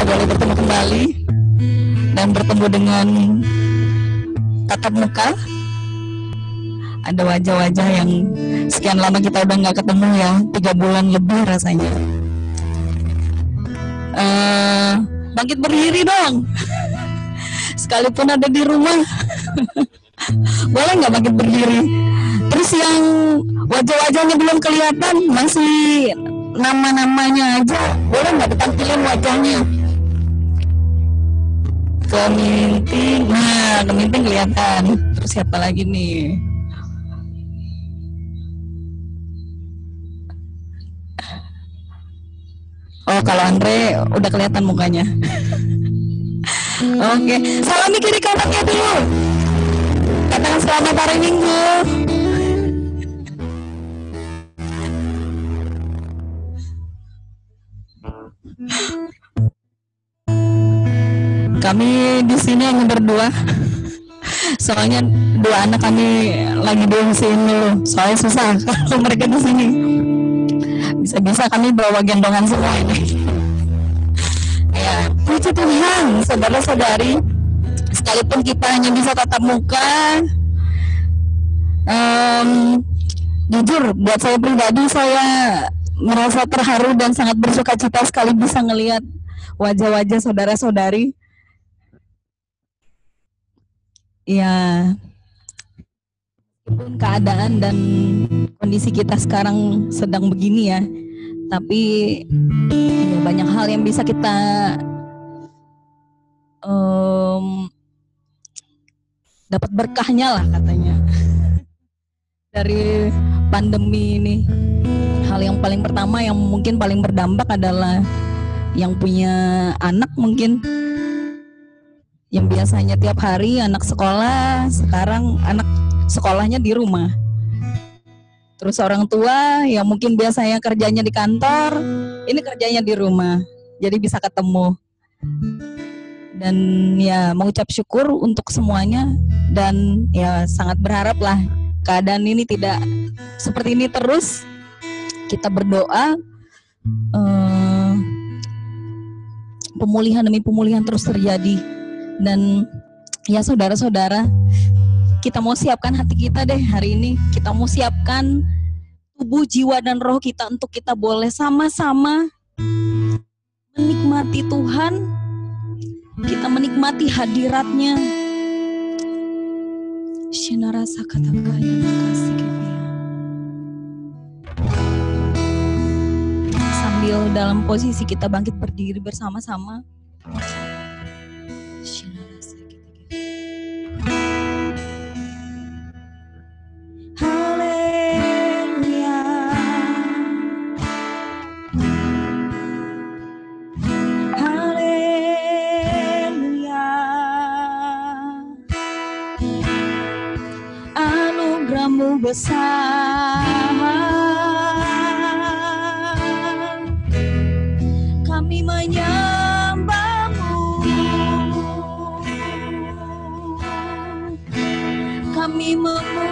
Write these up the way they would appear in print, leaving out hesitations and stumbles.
boleh bertemu kembali dan bertemu dengan tatap muka. Ada wajah-wajah yang sekian lama kita udah nggak ketemu ya, 3 bulan lebih rasanya. Bangkit berdiri dong, sekalipun ada di rumah. Boleh nggak bangkit berdiri? Terus yang wajah-wajahnya belum kelihatan, masih nama-namanya aja, boleh nggak ditampilin wajahnya? Keminting, nah Keminting kelihatan. Terus siapa lagi nih? Oh, kalau Andre udah kelihatan mukanya. Oke, salami kiri kanannya dulu. Katakan selamat hari Minggu. Kami di sini hanya berdua. Soalnya 2 anak kami lagi diungsiin dulu. Soalnya susah kalau mereka di sini. Bisa-bisa kami bawa gendongan semua ini. Ya, puji Tuhan, saudara-saudari. Sekalipun kita hanya bisa tatap muka, jujur buat saya pribadi, saya merasa terharu dan sangat bersuka cita sekali bisa ngelihat wajah-wajah saudara-saudari. Ya, meskipun keadaan dan kondisi kita sekarang sedang begini ya, tapi ya banyak hal yang bisa kita dapat berkahnya lah katanya dari pandemi ini. Hal yang paling pertama yang mungkin paling berdampak adalah yang punya anak, mungkin yang biasanya tiap hari anak sekolah, sekarang anak sekolahnya di rumah. Terus orang tua yang mungkin biasanya kerjanya di kantor, ini kerjanya di rumah, jadi bisa ketemu. Dan ya mengucap syukur untuk semuanya, dan ya sangat berharap lah keadaan ini tidak seperti ini terus. Kita berdoa pemulihan demi pemulihan terus terjadi. Dan ya saudara-saudara, kita mau siapkan hati kita deh hari ini. Kita mau siapkan tubuh, jiwa, dan roh kita untuk kita boleh sama-sama menikmati Tuhan. Kita menikmati hadiratnya. Shinarasa katakaya makasih kebia. Sambil dalam posisi kita bangkit berdiri bersama-sama. Besar, kami menyembah-Mu, kami memuji-Mu.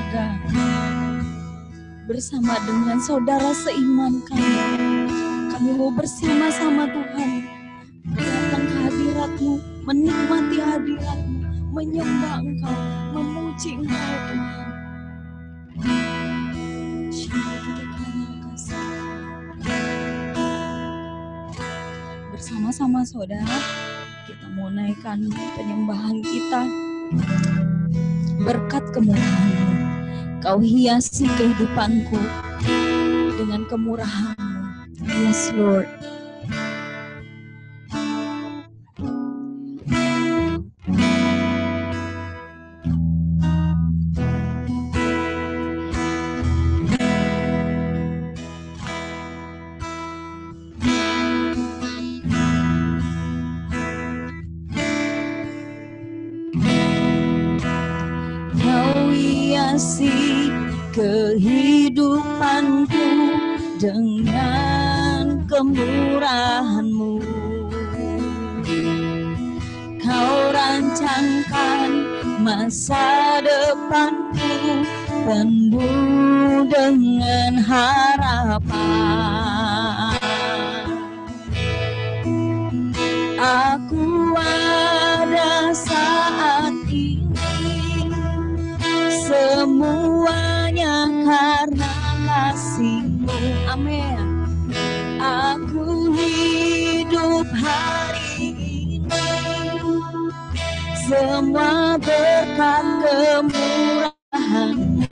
surga bersama dengan saudara seiman kami. Kami mau bersama-sama Tuhan datang ke hadirat-Mu, menikmati hadirat-Mu, menyembah Engkau, memuji Engkau Tuhan. Bersama-sama saudara, kita mau naikkan penyembahan kita. Berkat kemurahan-Mu, Kau hiasi kehidupanku dengan kemurahan-Mu. Yes Lord. Kehidupanku dengan kemurahan-Mu, Kau rancangkan masa depanku penuh dengan harapan. Aku ada saat ini semuanya karena kasih-Mu. Amin. Aku hidup hari ini semua berkat kemurahan-Mu.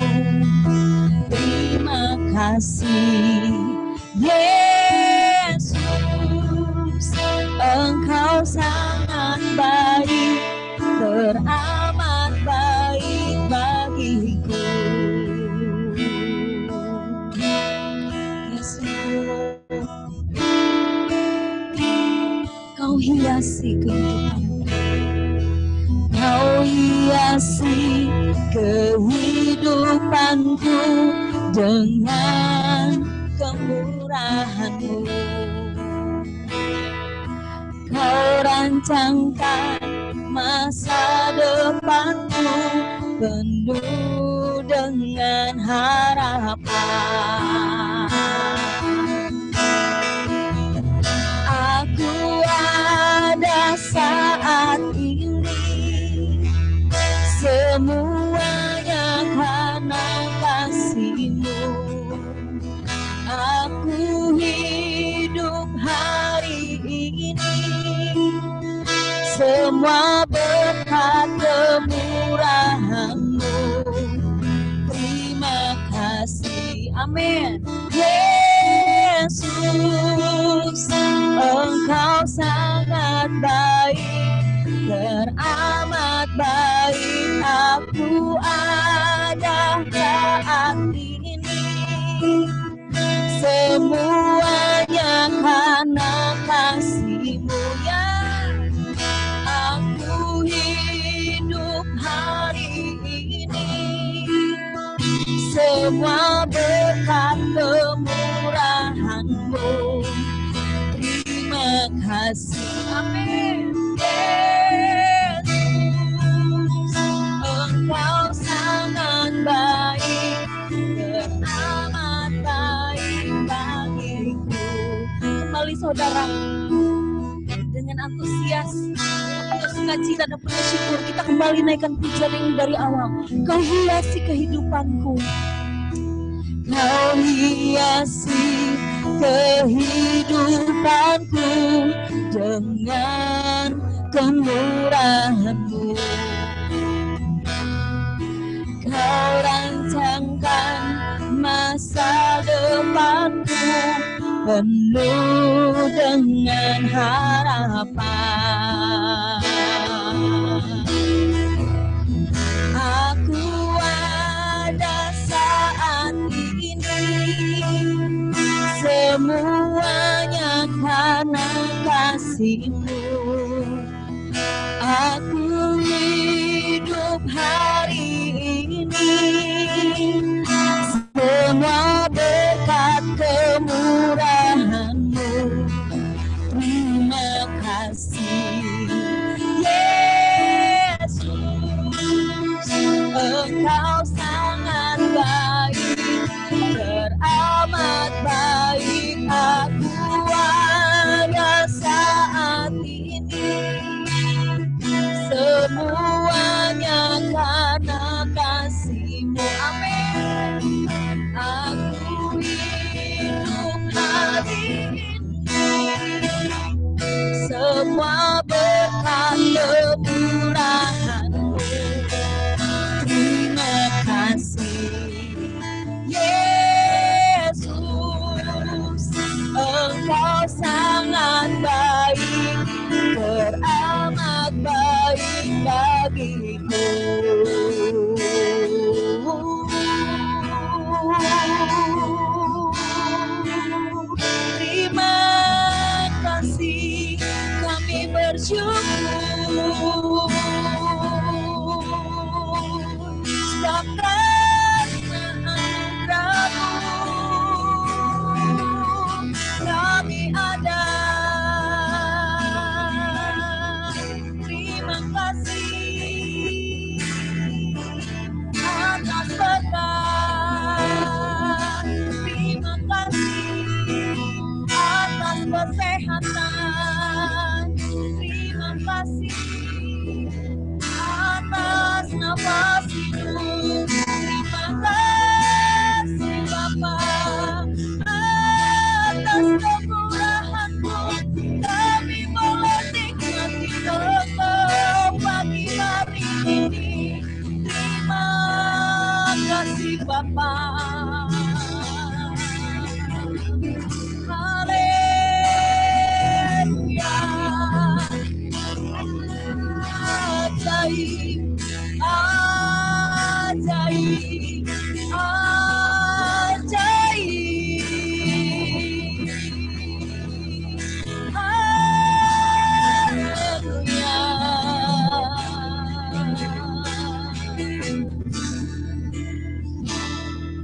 Terima kasih Yesus, Engkau sangat baik, teramat baik bagiku. Yesus, Kau hiasi kehidupanku, Kau hiasi kehidupanku dengan kemurahan-Mu. Kau rancangkan masa depanku penuh dengan harapan. Aku ada saat ini semuanya karena kasih-Mu. Aku hidup hari ini semua berkat kemurahan-Mu. Terima kasih. Amin. Yesus, Engkau sangat baik, teramat baik. Aku ada saat ini semuanya karena kasih-Mu, ya. Aku hidup hari ini semua berkat kemurahan-Mu. Terima kasih. Amin. Yesus, Engkau sangat baik, teramat baik bagiku. Kembali saudara, dengan antusias, penuh sukacita dan penuh syukur, kita kembali naikkan pujian ini dari awal. Kau hiasi kehidupanku, Kau hiasi kehidupanku dengan kemurahan-Mu. Kau rancangkan masa depanku penuh dengan harapan. Aku ada saat ini semuanya karena kasih-Mu. Aku hidup hari ini semua berkat kemurahan-Mu. Terima kasih Yesus, Engkau sangat karena anugerah-Mu kami ada. Terima kasih atas berkat. Terima kasih atas kesehatan. Terima kasih atas nafas hidup. Terima kasih Bapa atas kemurahan-Mu. Kami boleh nikmati Engkau pagi hari ini. Terima kasih Bapa. Haleluya. Ajaib, ajaib, ajaib. Haleluya.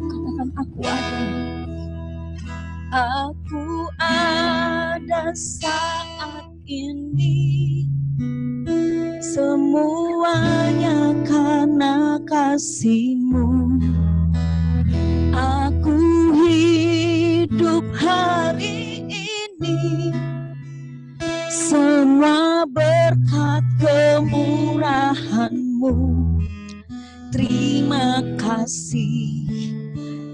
Katakan aku ada. Aku ada saat ini. Semuanya karena kasih-Mu. Aku hidup hari ini. Semua berkat kemurahan-Mu. Terima kasih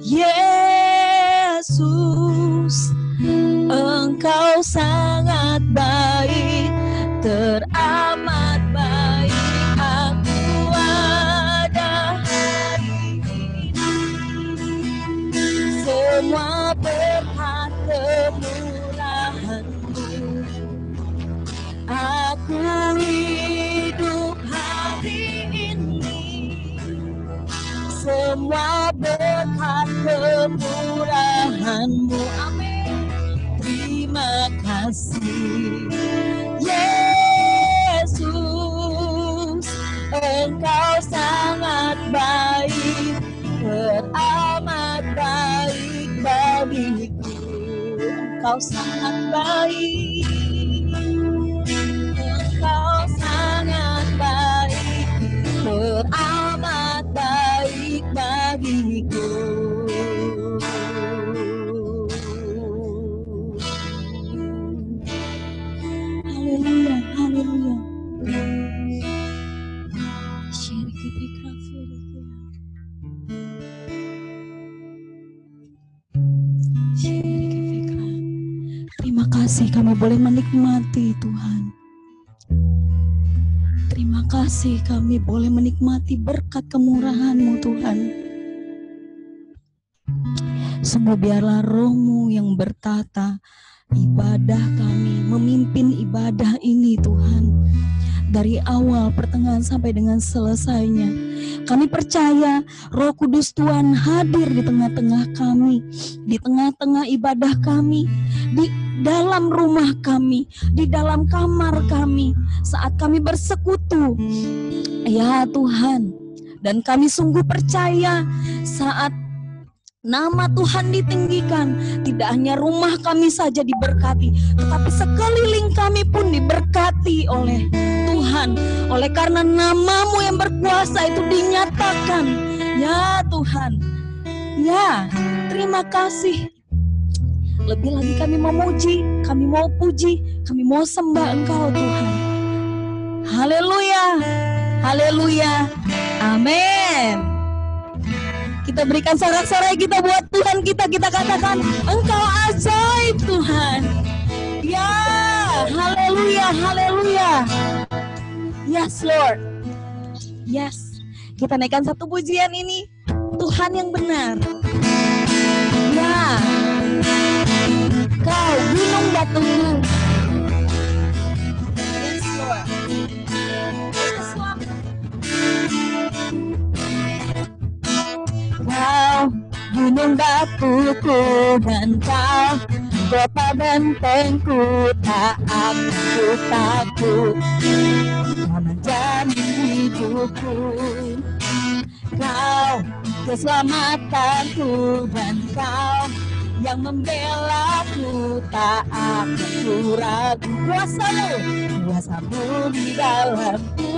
Yesus. Engkau sangat baik, teramat baik. Aku ada hari ini. Semua berkat kemurahan-Mu. Aku hidup hari ini. Semua berkat kemurahan-Mu. Amin. Terima kasih Yesus. Engkau sangat baik, teramat baik bagiku. Engkau sangat baik. Engkau sangat baik, teramat baik bagiku. Haleluya, haleluya. Terima kasih kami boleh menikmati Tuhan. Terima kasih kami boleh menikmati berkat kemurahan-Mu Tuhan. Semua biarlah Roh-Mu yang bertata ibadah kami, memimpin ibadah ini Tuhan. Dari awal, pertengahan sampai dengan selesainya. Kami percaya Roh Kudus Tuhan hadir di tengah-tengah kami, di tengah-tengah ibadah kami, di dalam rumah kami, di dalam kamar kami, saat kami bersekutu. Ya Tuhan, dan kami sungguh percaya saat nama Tuhan ditinggikan, tidak hanya rumah kami saja diberkati, tetapi sekeliling kami pun diberkati oleh Tuhan. Oleh karena nama-Mu yang berkuasa itu dinyatakan. Ya Tuhan, ya terima kasih. Lebih lagi kami mau muji, kami mau puji, kami mau sembah Engkau Tuhan. Haleluya, haleluya, amin. Kita berikan sorak-sorai kita buat Tuhan kita katakan, Engkau ajaib Tuhan. Ya, haleluya, haleluya. Yes Lord. Yes. Kita naikkan satu pujian ini. Tuhan yang benar. Ya. Kau gunung batuku. Yes Lord. Yes Lord. Kau gunung batuku dan Kau kota bentengku, tak aku takut. Kau menjamin hidupku. Kau keselamatanku dan Kau yang membelaku, tak akan ku ragu. Kuasamu di dalamku,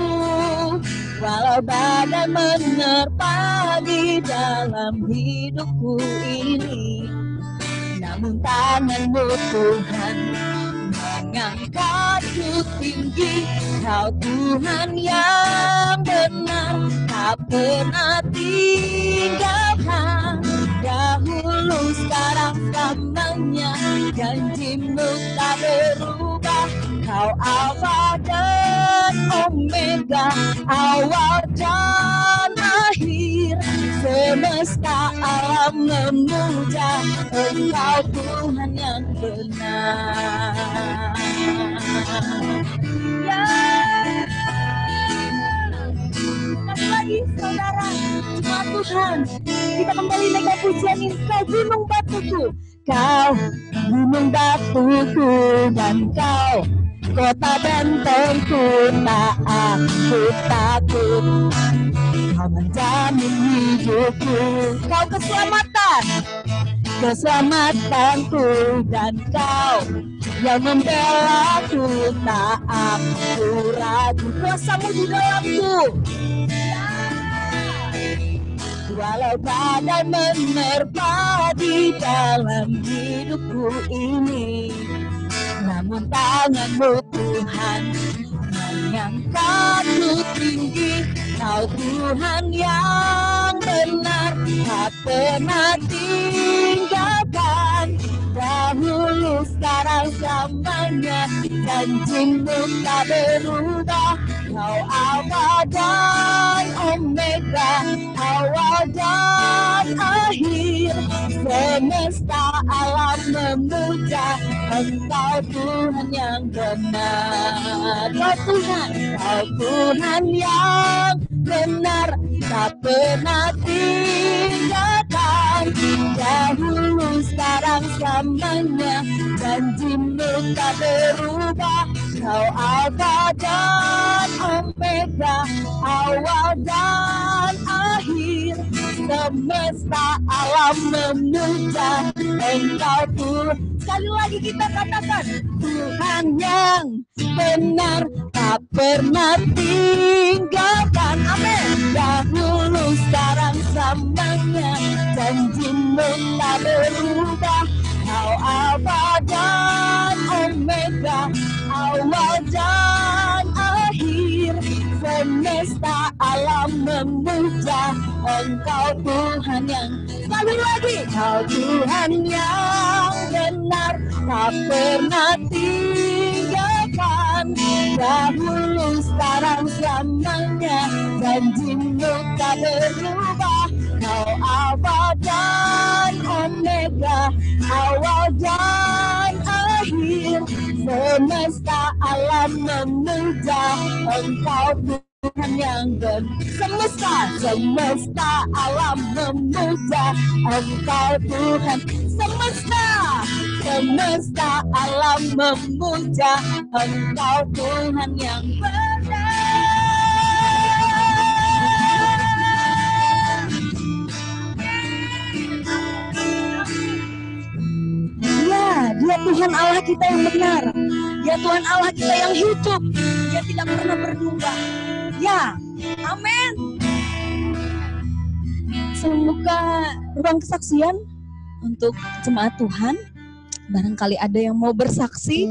walau badai menerpa di dalam hidupku ini. Namun tanganmu Tuhan mengangkatku tinggi. Kau Tuhan yang benar, tak pernah tinggalkan. Dahulu sekarang selamanya, janjimu tak berubah. Kau Alfa dan Omega, awal dan akhir. Semesta alam memuja Engkau Tuhan yang benar. Ya, sekali lagi saudara, jemaat Tuhan, kita kembali naikkan pujian ini. Kau gunung batuku, Kau gunung batuku, dan Kau kota bentengku, tak aku takut. Kau menjamin hidupku, Kau keselamatanku, dan Kau yang membelaku, tak aku ragu. Kuasamu di dalamku, walau badai menerpa di dalam hidupku ini. Namun tanganmu Tuhan mengangkatku tinggi. Kau Tuhan yang benar, tak pernah tinggalkan. Dahulu sekarang selamanya, janjimu tak berubah. Kau Alfa dan Omega, awal dan akhir. Semesta alam memuja Engkau Tuhan yang benar. Kau Tuhan yang benar, tak pernah tinggalkan. Dahulu sekarang selamanya, janjimu tak berubah. Kau Alfa dan Omega, awal dan akhir. Semesta alam memuja Engkau Tuhan. Sekali lagi kita katakan, Tuhan yang benar, tak pernah tinggalkan. Amin. Dahulu sekarang selamanya, janjimu tak berubah. Kau Alfa dan Omega, awal dan akhir. Semesta alam memuja Engkau Tuhan yang, sekali lagi, Kau Tuhan yang benar, tak pernah tinggalkan. Dahulu sekarang selamanya, janjimu tak berubah. Kau Alfa dan Omega, awal dan akhir. Semesta alam memuja Engkau Tuhan yang benar. Semesta alam memuja Engkau Tuhan. Semesta alam memuja Engkau Tuhan yang benar. Ya, Dia Tuhan Allah kita yang benar. Dia Tuhan Allah kita yang hidup. Dia tidak pernah berubah. Ya, amin. Semoga ruang kesaksian untuk jemaat Tuhan. Barangkali ada yang mau bersaksi,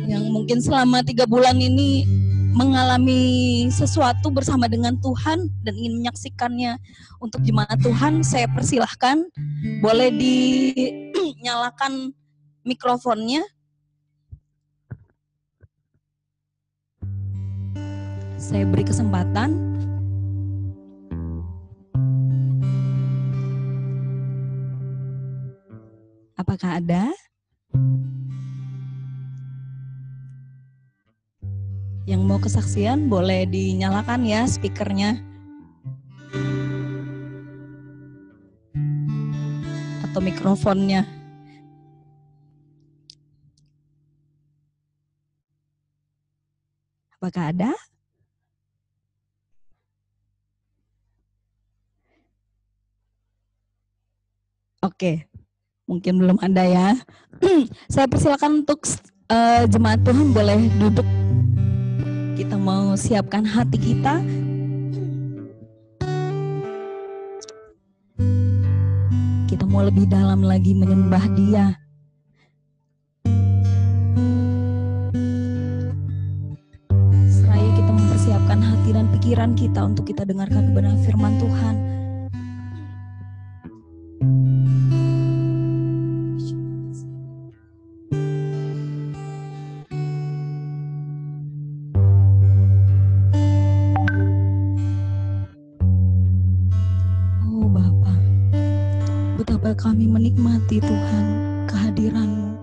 yang mungkin selama 3 bulan ini mengalami sesuatu bersama dengan Tuhan dan ingin menyaksikannya untuk jemaat Tuhan. Saya persilahkan, boleh dinyalakan mikrofonnya. Saya beri kesempatan. Apakah ada yang mau kesaksian? Boleh dinyalakan ya speakernya atau mikrofonnya. Apakah ada? Oke, mungkin belum ada ya. Saya persilakan untuk jemaat Tuhan boleh duduk. Kita mau siapkan hati kita. Kita mau lebih dalam lagi menyembah Dia. Seraya kita mempersiapkan hati dan pikiran kita untuk kita dengarkan kebenaran firman Tuhan. Betapa kami menikmati Tuhan kehadiran-Mu.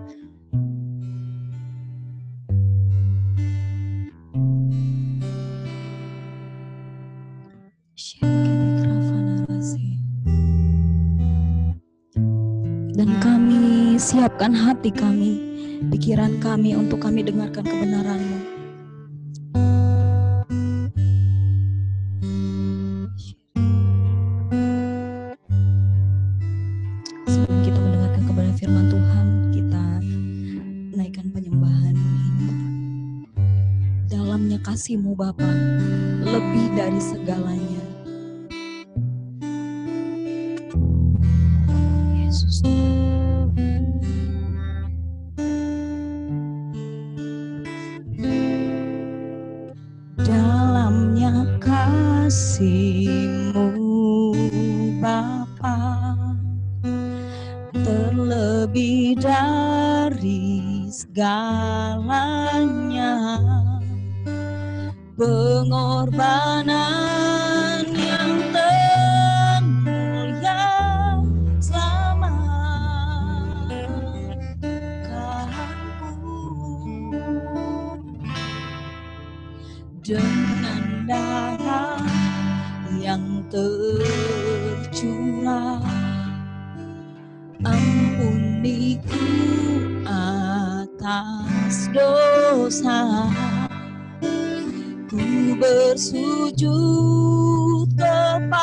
Dan kami siapkan hati kami, pikiran kami untuk kami dengarkan kebenaran-Mu. Kasih-Mu Bapa lebih dari segalanya. Yesus dalamnya kasih-Mu Bapa terlebih dari segalanya. Pengorbanan yang termulia selamatkanku dengan darah yang tercurah. Ampuniku atas dosa. Ku bersujud kepadamu,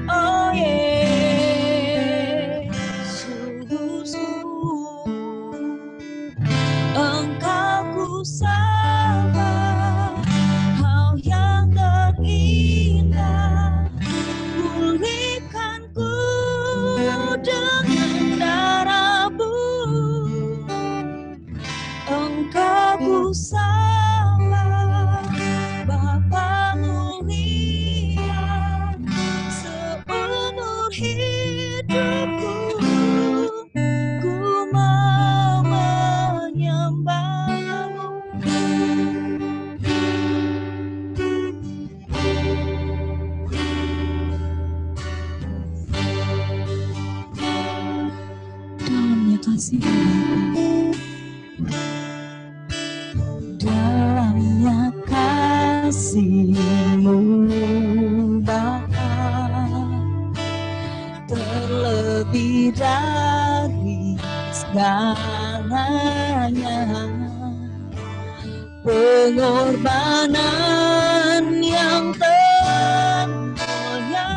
oh Yesus. Engkau ku sembah, Kau yang terindah. Pulihkanku dengan darah-Mu. Engkau ku sembah, Bapa mulia, seumur hidupku ku mau menyembah-Mu. Dalamnya kasih-Mu, dalamnya kasih-Mu Bapa terlebih dari segalanya. Pengorbanan yang termulia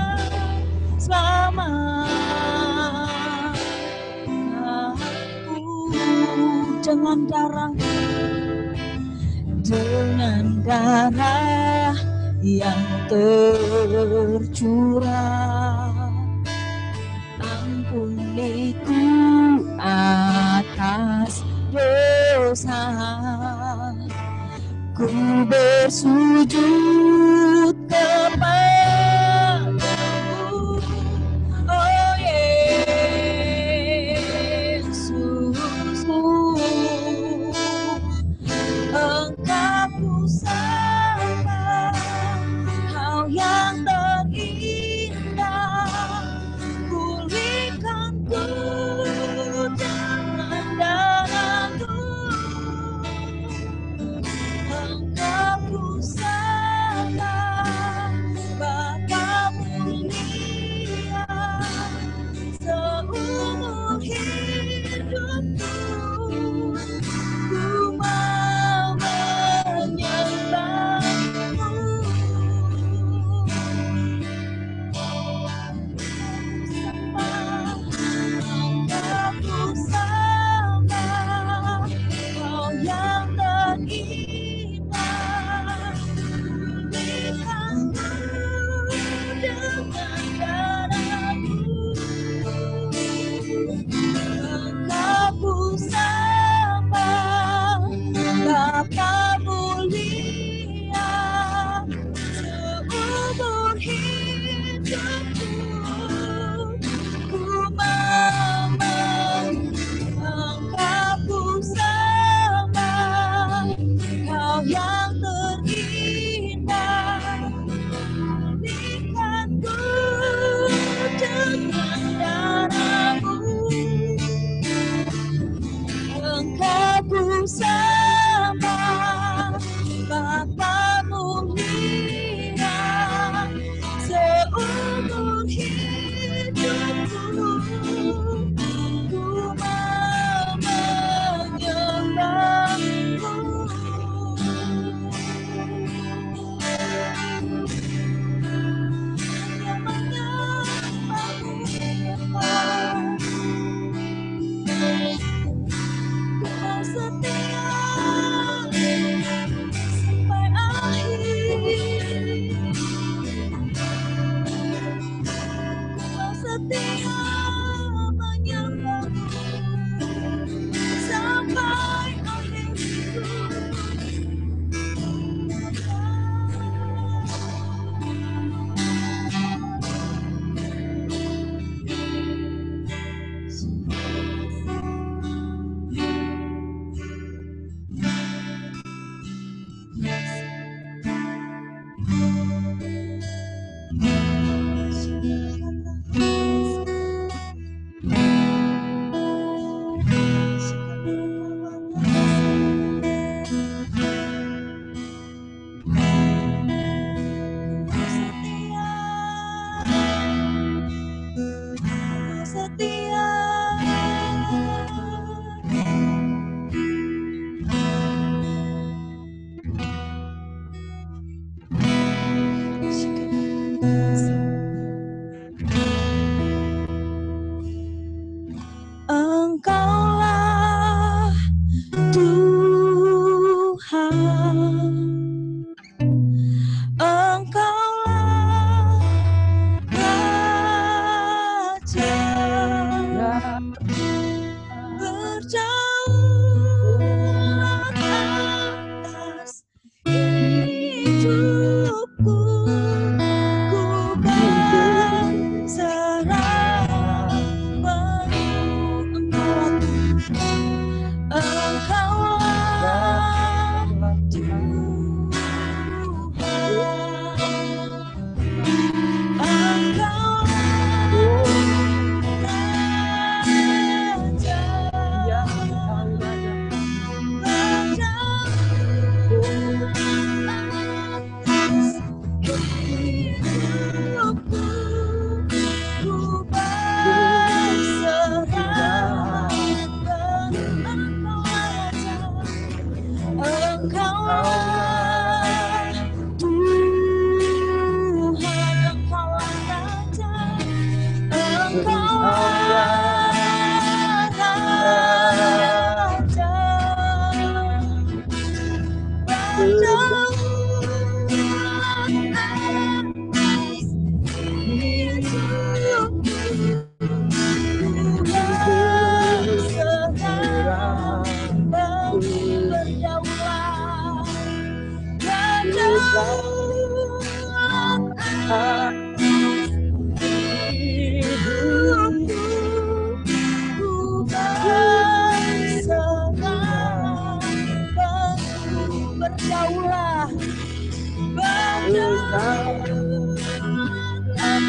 selamatkanku dengan darah yang tercurah. Ampuniku atas dosa. Ku bersujud kepadamu, oh Yesus. Engkau ku sembah, Kau yang terindah. Pulihkanku dengan darah-Mu. Engkau ku sembah,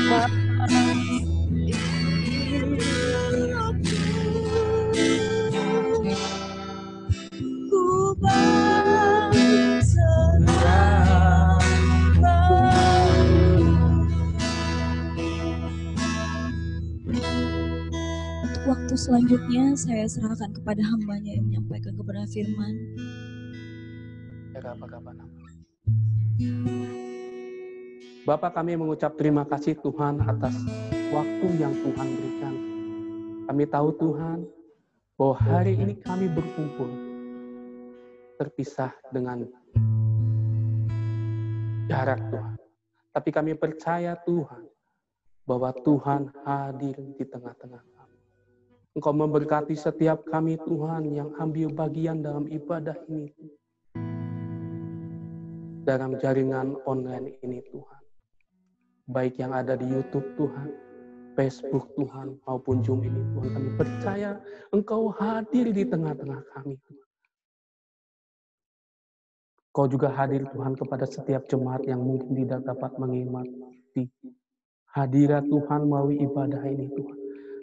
Untuk waktu selanjutnya saya serahkan kepada hambanya yang menyampaikan kepada firman. Bapak, kami mengucap terima kasih Tuhan atas waktu yang Tuhan berikan. Kami tahu Tuhan bahwa hari ini kami berkumpul terpisah dengan jarak Tuhan. Tapi kami percaya Tuhan bahwa Tuhan hadir di tengah-tengah kami. Engkau memberkati setiap kami Tuhan yang ambil bagian dalam ibadah ini. Dalam jaringan online ini Tuhan. Baik yang ada di YouTube Tuhan, Facebook Tuhan, maupun Zoom ini Tuhan. Kami percaya Engkau hadir di tengah-tengah kami Tuhan. Kau juga hadir Tuhan kepada setiap jemaat yang mungkin tidak dapat mengimani hadirat Tuhan melalui ibadah ini Tuhan.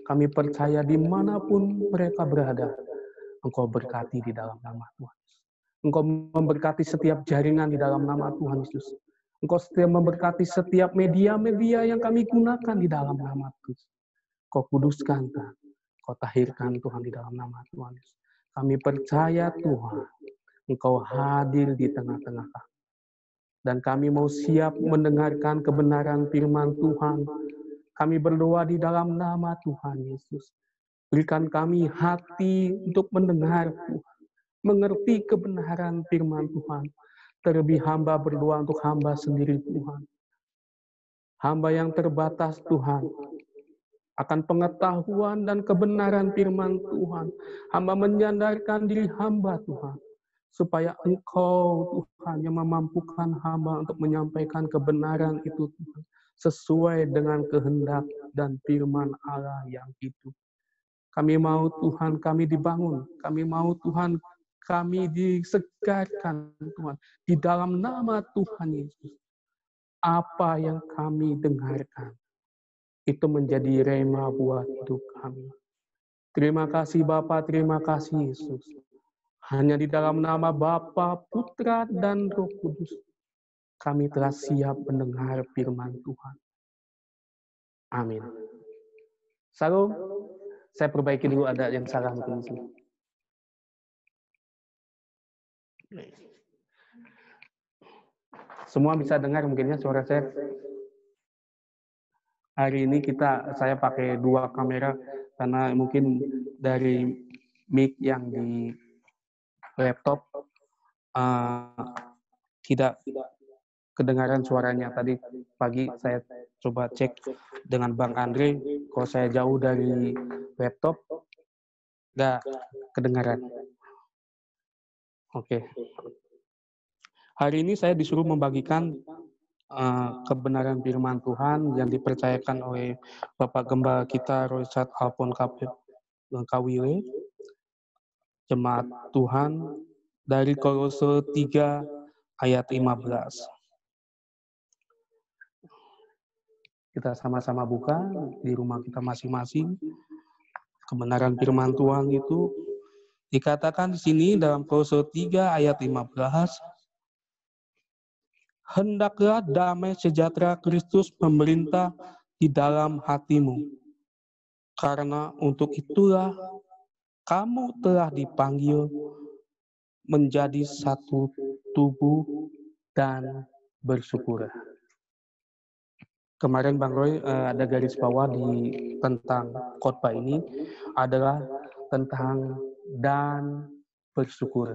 Kami percaya dimanapun mereka berada, Engkau berkati di dalam nama Tuhan. Engkau memberkati setiap jaringan di dalam nama Tuhan Yesus. Engkau setiap memberkati setiap media-media yang kami gunakan di dalam nama Tuhan. Kau kuduskan Tuhan. Kau tahirkan Tuhan di dalam nama Tuhan Yesus. Kami percaya Tuhan, Engkau hadir di tengah-tengah kami. Dan kami mau siap mendengarkan kebenaran firman Tuhan. Kami berdoa di dalam nama Tuhan Yesus. Berikan kami hati untuk mendengar Tuhan. Mengerti kebenaran firman Tuhan. Terlebih hamba berdoa untuk hamba sendiri Tuhan. Hamba yang terbatas Tuhan. Akan pengetahuan dan kebenaran firman Tuhan. Hamba menyandarkan diri hamba Tuhan. Supaya Engkau Tuhan yang memampukan hamba untuk menyampaikan kebenaran itu Tuhan. Sesuai dengan kehendak dan firman Allah yang hidup. Kami mau Tuhan kami dibangun. Kami mau Tuhan kami disegarkan Tuhan. Di dalam nama Tuhan Yesus. Apa yang kami dengarkan. Itu menjadi rema buat hidup kami. Terima kasih Bapa, terima kasih Yesus. Hanya di dalam nama Bapa, Putra, dan Roh Kudus. Kami telah siap mendengar firman Tuhan. Amin. Salam. Saya perbaiki dulu ada yang salah mungkin di sini. Semua bisa dengar mungkinnya suara saya. Hari ini saya pakai 2 kamera karena mungkin dari mic yang di laptop tidak kedengaran suaranya. Tadi pagi saya coba cek dengan Bang Andre, kalau saya jauh dari laptop nggak kedengaran. Oke. Hari ini saya disuruh membagikan kebenaran firman Tuhan yang dipercayakan oleh Bapak Gembala kita Roisat Alpon Kawile, Jemaat Tuhan dari Kolose 3 ayat 15. Kita sama-sama buka di rumah kita masing-masing. Kebenaran firman Tuhan itu dikatakan di sini dalam Kolose 3 ayat 15. Hendaklah damai sejahtera Kristus memerintah di dalam hatimu. Karena untuk itulah kamu telah dipanggil menjadi satu tubuh dan bersyukur. Kemarin Bang Roy ada garis bawah tentang khotbah ini adalah tentang dan bersyukur.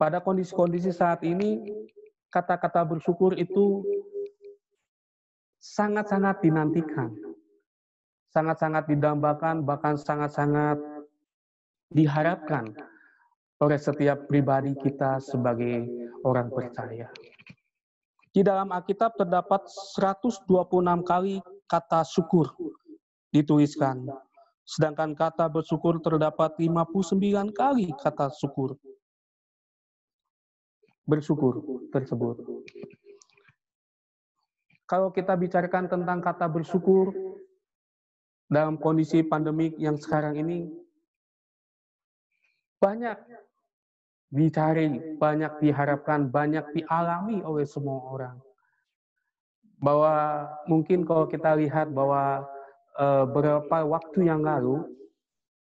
Pada kondisi-kondisi saat ini, kata-kata bersyukur itu sangat-sangat dinantikan. Sangat-sangat didambakan, bahkan sangat-sangat diharapkan oleh setiap pribadi kita sebagai orang percaya. Di dalam Alkitab terdapat 126 kali kata syukur dituliskan. Sedangkan kata bersyukur terdapat 59 kali kata syukur. Bersyukur tersebut. Kalau kita bicarakan tentang kata bersyukur dalam kondisi pandemik yang sekarang ini, banyak dicari, banyak diharapkan, banyak dialami oleh semua orang. Bahwa mungkin kalau kita lihat bahwa beberapa waktu yang lalu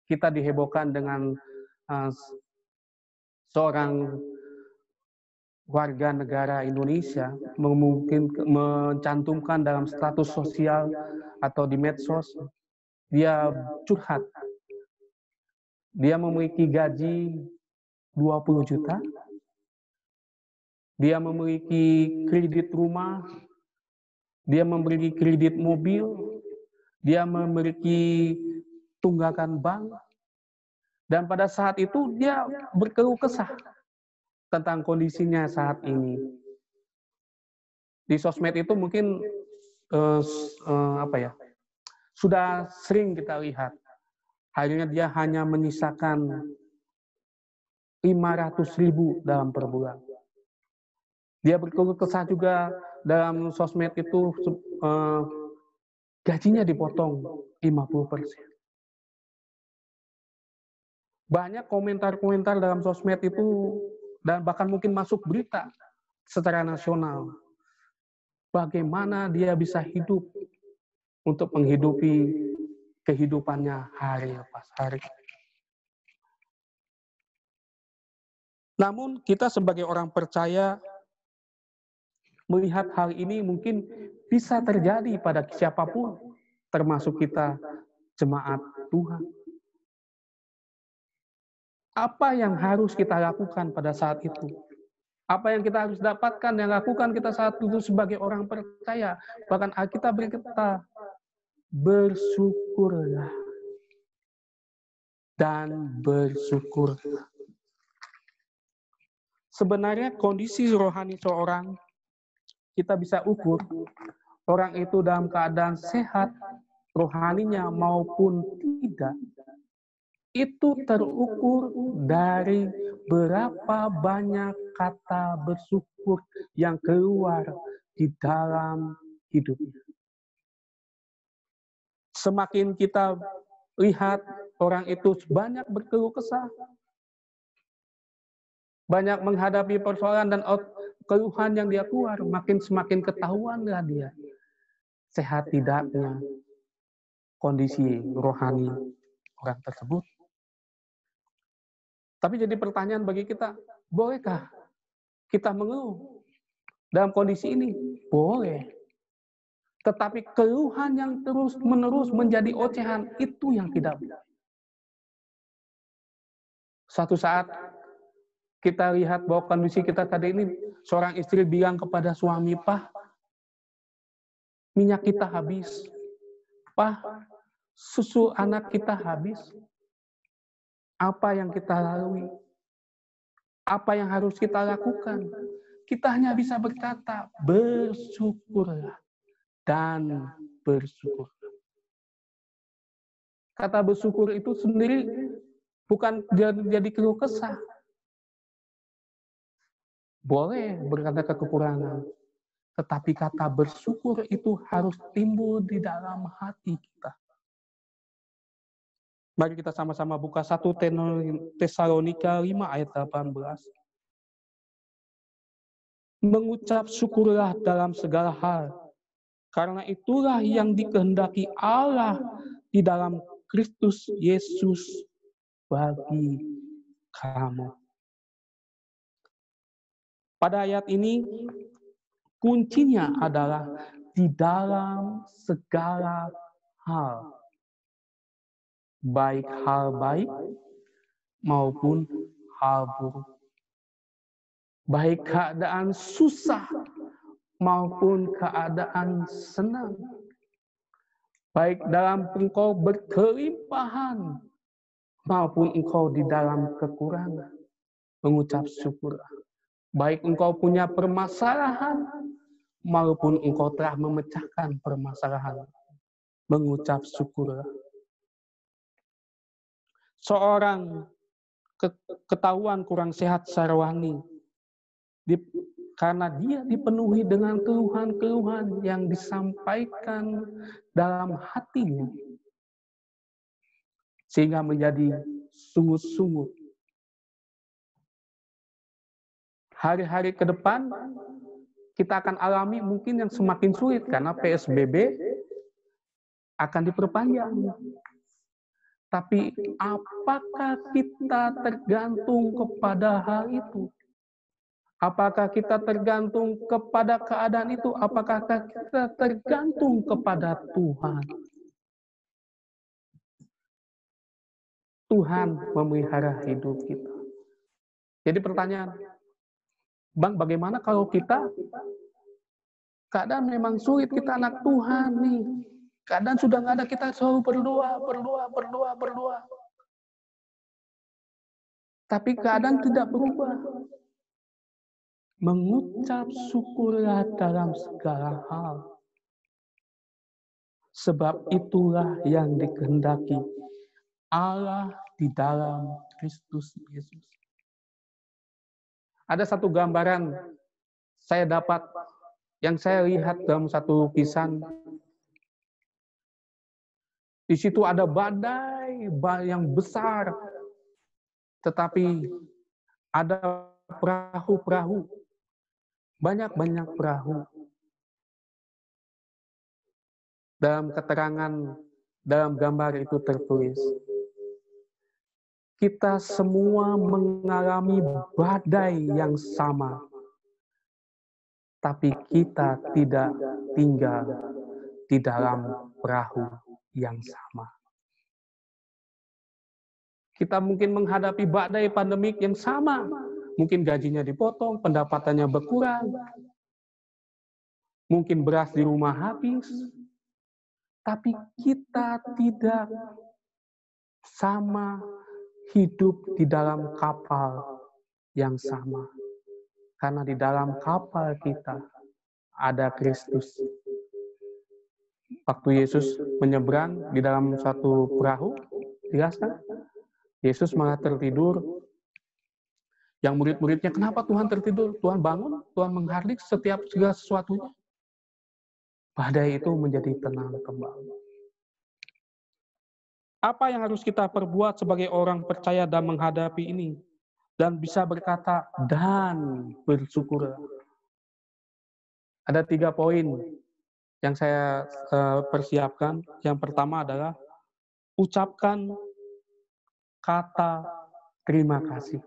kita dihebohkan dengan seorang warga negara Indonesia mungkin mencantumkan dalam status sosial atau di medsos, dia curhat. Dia memiliki gaji 20 juta, dia memiliki kredit rumah, dia memiliki kredit mobil, dia memiliki tunggakan bank, dan pada saat itu dia berkeluh kesah tentang kondisinya saat ini. Di sosmed itu mungkin sudah sering kita lihat. Akhirnya dia hanya menyisakan 500.000 dalam per bulan. Dia berkeluh kesah juga dalam sosmed itu gajinya dipotong 50%. Banyak komentar-komentar dalam sosmed itu dan bahkan mungkin masuk berita secara nasional. Bagaimana dia bisa hidup untuk menghidupi kehidupannya hari lepas hari. Namun kita sebagai orang percaya melihat hal ini mungkin bisa terjadi pada siapapun, termasuk kita jemaat Tuhan. Apa yang harus kita lakukan pada saat itu? Apa yang kita harus dapatkan, yang lakukan kita saat itu sebagai orang percaya? Bahkan Alkitab berkata, bersyukurlah dan bersyukurlah. Sebenarnya kondisi rohani seorang, kita bisa ukur orang itu dalam keadaan sehat, rohaninya maupun tidak, itu terukur dari berapa banyak kata bersyukur yang keluar di dalam hidupnya. Semakin kita lihat orang itu banyak berkeluh kesah, banyak menghadapi persoalan dan keluhan yang dia keluar, semakin ketahuanlah dia sehat tidaknya kondisi rohani orang tersebut. Tapi jadi pertanyaan bagi kita, bolehkah kita mengeluh dalam kondisi ini? Boleh. Tetapi keluhan yang terus-menerus menjadi ocehan, itu yang tidak boleh. Suatu saat kita lihat bahwa kondisi kita tadi ini, seorang istri bilang kepada suami, "Pak, minyak kita habis. Pak, susu anak kita habis. Apa yang kita lalui? Apa yang harus kita lakukan?" Kita hanya bisa berkata, bersyukurlah dan bersyukur. Kata bersyukur itu sendiri bukan jadi keluh kesah. Boleh berkata kekurangan, tetapi kata bersyukur itu harus timbul di dalam hati kita. Mari kita sama-sama buka 1 Tesalonika 5 ayat 18. Mengucap syukurlah dalam segala hal, karena itulah yang dikehendaki Allah di dalam Kristus Yesus bagi kamu. Pada ayat ini, kuncinya adalah di dalam segala hal. Baik hal baik maupun hal buruk. Baik keadaan susah maupun keadaan senang. Baik dalam engkau berkelimpahan maupun engkau di dalam kekurangan. Mengucap syukurlah. Baik engkau punya permasalahan maupun engkau telah memecahkan permasalahan. Mengucap syukurlah. Seorang ketahuan kurang sehat secara rohani, Karena dia dipenuhi dengan keluhan-keluhan yang disampaikan dalam hatinya. Sehingga menjadi sungut-sungut. Hari-hari ke depan kita akan alami mungkin yang semakin sulit karena PSBB akan diperpanjang. Tapi apakah kita tergantung kepada hal itu? Apakah kita tergantung kepada keadaan itu? Apakah kita tergantung kepada Tuhan? Tuhan memelihara hidup kita. Jadi pertanyaan, Bang, bagaimana kalau kita keadaan memang sulit, kita anak Tuhan nih. Keadaan sudah nggak ada, kita selalu berdoa. Tapi keadaan tidak berubah. Mengucap syukurlah dalam segala hal. Sebab itulah yang dikehendaki Allah di dalam Kristus Yesus. Ada satu gambaran saya dapat, yang saya lihat dalam satu lukisan. Di situ ada badai yang besar, tetapi ada perahu-perahu, banyak perahu. Dalam keterangan, dalam gambar itu tertulis, kita semua mengalami badai yang sama, tapi kita tidak tinggal di dalam perahu yang sama. Kita mungkin menghadapi badai pandemik yang sama. Mungkin gajinya dipotong, pendapatannya berkurang. Mungkin beras di rumah habis. Tapi kita tidak sama hidup di dalam kapal yang sama. Karena di dalam kapal kita ada Kristus. Waktu Yesus menyeberang di dalam satu perahu, jelas kan? Yesus malah tertidur. Yang murid-muridnya, kenapa Tuhan tertidur? Tuhan bangun, Tuhan menghardik setiap segala sesuatunya. Badai itu menjadi tenang kembali. Apa yang harus kita perbuat sebagai orang percaya dan menghadapi ini? Dan bisa berkata, dan bersyukur. Ada 3 poin yang saya persiapkan. Yang pertama adalah, ucapkan kata terima kasih.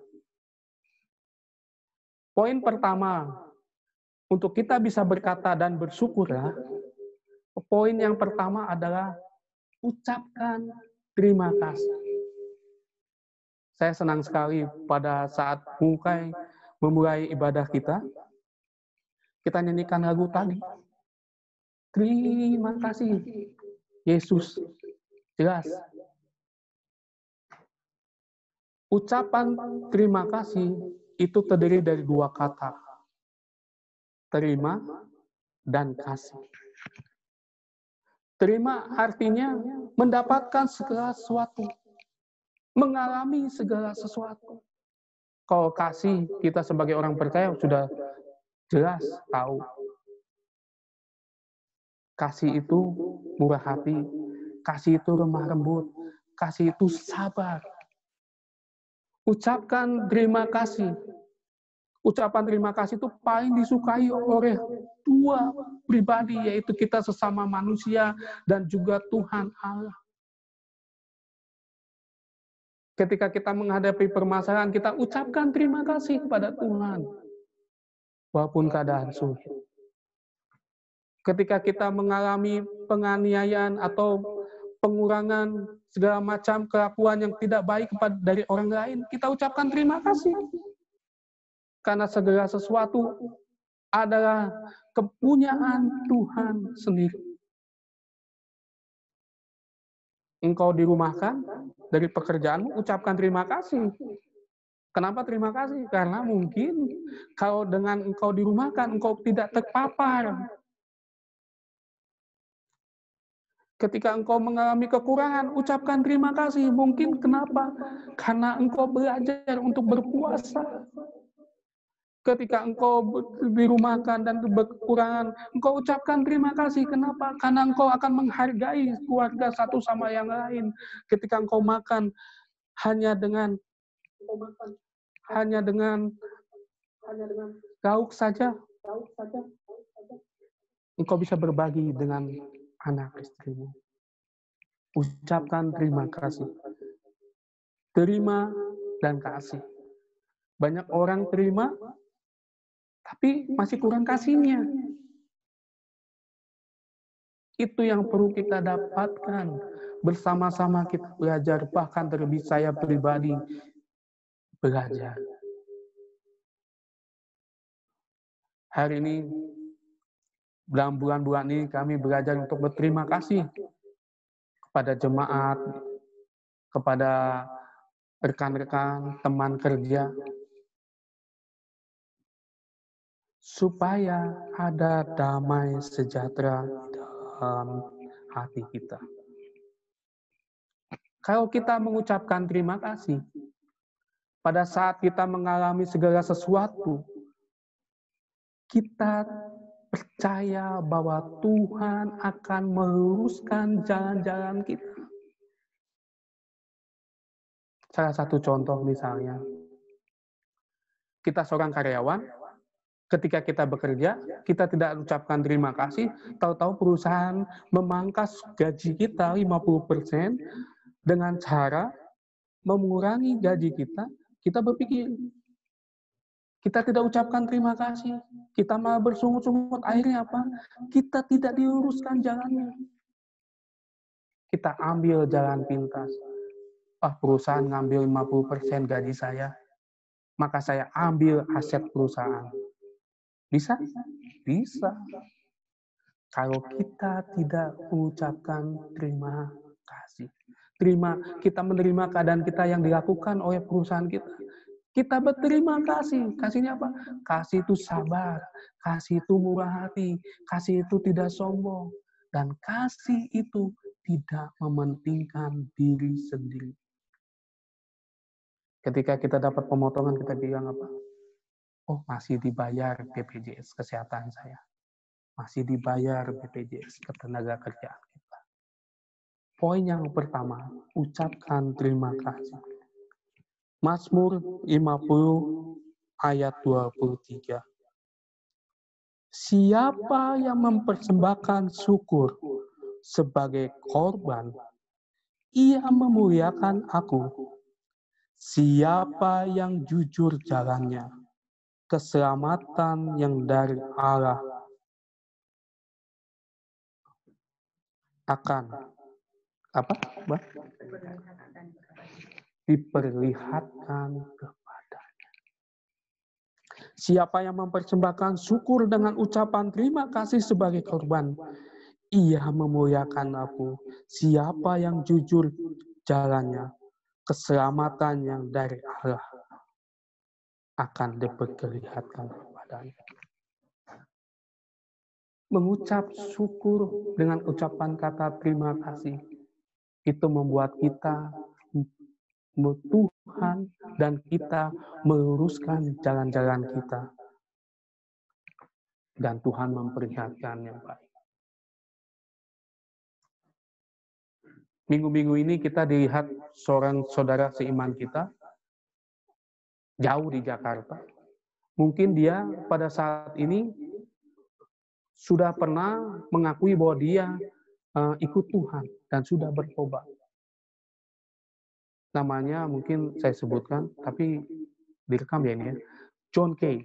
Poin pertama, untuk kita bisa berkata dan bersyukurlah, poin yang pertama adalah ucapkan terima kasih. Saya senang sekali pada saat memulai ibadah kita nyanyikan lagu tadi. Terima kasih, Yesus. Jelas. Ucapan terima kasih itu terdiri dari 2 kata. Terima dan kasih. Terima artinya mendapatkan segala sesuatu. Mengalami segala sesuatu. Kalau kasih, kita sebagai orang percaya sudah jelas tahu. Kasih itu murah hati. Kasih itu lemah lembut. Kasih itu sabar. Ucapkan terima kasih. Ucapan terima kasih itu paling disukai oleh 2 pribadi, yaitu kita sesama manusia dan juga Tuhan Allah. Ketika kita menghadapi permasalahan, kita ucapkan terima kasih kepada Tuhan, walaupun keadaan sulit. Ketika kita mengalami penganiayaan atau pengurangan segala macam kelakuan yang tidak baik dari orang lain, kita ucapkan terima kasih. Karena segala sesuatu adalah kepunyaan Tuhan sendiri. Engkau dirumahkan dari pekerjaanmu, ucapkan terima kasih. Kenapa terima kasih? Karena mungkin kalau dengan engkau dirumahkan, engkau tidak terpapar. Ketika engkau mengalami kekurangan, ucapkan terima kasih. Mungkin kenapa? Karena engkau belajar untuk berpuasa. Ketika engkau dirumahkan dan berkekurangan, engkau ucapkan terima kasih. Kenapa? Karena engkau akan menghargai keluarga satu sama yang lain. Ketika engkau makan hanya dengan lauk saja, engkau bisa berbagi dengan anak istrimu. Ucapkan terima kasih. Terima dan kasih. Banyak orang terima, tapi masih kurang kasihnya. Itu yang perlu kita dapatkan. Bersama-sama kita belajar, bahkan terlebih saya pribadi belajar. Hari ini, dalam bulan-bulan ini kami belajar untuk berterima kasih kepada jemaat, kepada rekan-rekan, teman kerja, supaya ada damai sejahtera dalam hati kita. Kalau kita mengucapkan terima kasih, pada saat kita mengalami segala sesuatu, kita percaya bahwa Tuhan akan meluruskan jalan-jalan kita. Salah satu contoh misalnya, kita seorang karyawan, ketika kita bekerja, kita tidak ucapkan terima kasih, tahu-tahu perusahaan memangkas gaji kita 50% dengan cara mengurangi gaji kita, kita berpikir, kita tidak ucapkan terima kasih, kita malah bersungut-sungut, akhirnya apa? Kita tidak diuruskan jalannya. Kita ambil jalan pintas. Perusahaan ngambil 50% gaji saya, maka saya ambil aset perusahaan. Bisa? Bisa. Kalau kita tidak mengucapkan terima kasih. Kita menerima keadaan kita yang dilakukan oleh perusahaan kita. Kita berterima kasih. Kasihnya apa? Kasih itu sabar. Kasih itu murah hati. Kasih itu tidak sombong. Dan kasih itu tidak mementingkan diri sendiri. Ketika kita dapat pemotongan, kita bilang apa? Oh, masih dibayar BPJS kesehatan saya. Masih dibayar BPJS ketenagakerjaan kita. Poin yang pertama, ucapkan terima kasih. Mazmur 50 ayat 23. Siapa yang mempersembahkan syukur sebagai korban, ia memuliakan aku. Siapa yang jujur jalannya, keselamatan yang dari Allah akan diperlihatkan kepadanya. Siapa yang mempersembahkan syukur dengan ucapan terima kasih sebagai korban, ia memuliakan aku. Siapa yang jujur jalannya, keselamatan yang dari Allah akan diperlihatkan kepadanya. Mengucap syukur dengan ucapan kata terima kasih, itu membuat kita Tuhan dan kita meluruskan jalan-jalan kita. Dan Tuhan memperlihatkan yang baik. Minggu-minggu ini kita dilihat seorang saudara seiman kita, jauh di Jakarta. Mungkin dia pada saat ini sudah pernah mengakui bahwa dia ikut Tuhan dan sudah bertobat. Namanya mungkin saya sebutkan, tapi direkam ya ini ya. John Kay.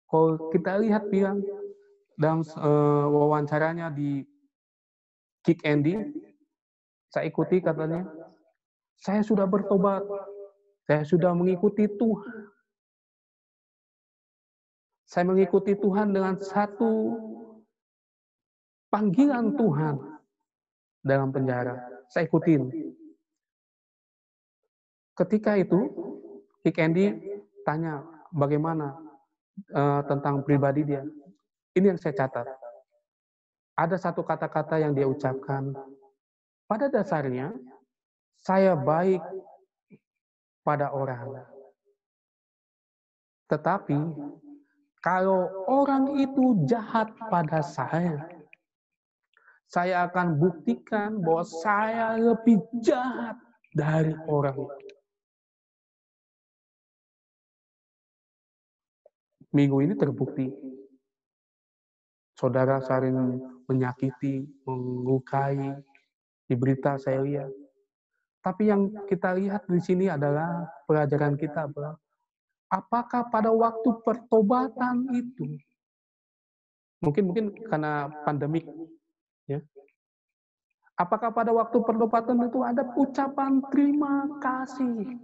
Kalau kita lihat dia dalam wawancaranya di Kick Andy, saya ikuti katanya, saya sudah bertobat, saya sudah mengikuti Tuhan. Saya mengikuti Tuhan dengan satu panggilan Tuhan dalam penjara. Saya ikutin. Ketika itu, Kick Andy tanya bagaimana tentang pribadi dia. Ini yang saya catat. Ada satu kata-kata yang dia ucapkan. Pada dasarnya, saya baik pada orang. Tetapi kalau orang itu jahat pada saya akan buktikan bahwa saya lebih jahat dari orang itu. Minggu ini terbukti. Saudara saling menyakiti, melukai, di berita saya lihat. Tapi yang kita lihat di sini adalah pelajaran kita bahwa apakah pada waktu pertobatan itu, mungkin karena pandemik, ya. Apakah pada waktu pertobatan itu ada ucapan terima kasih?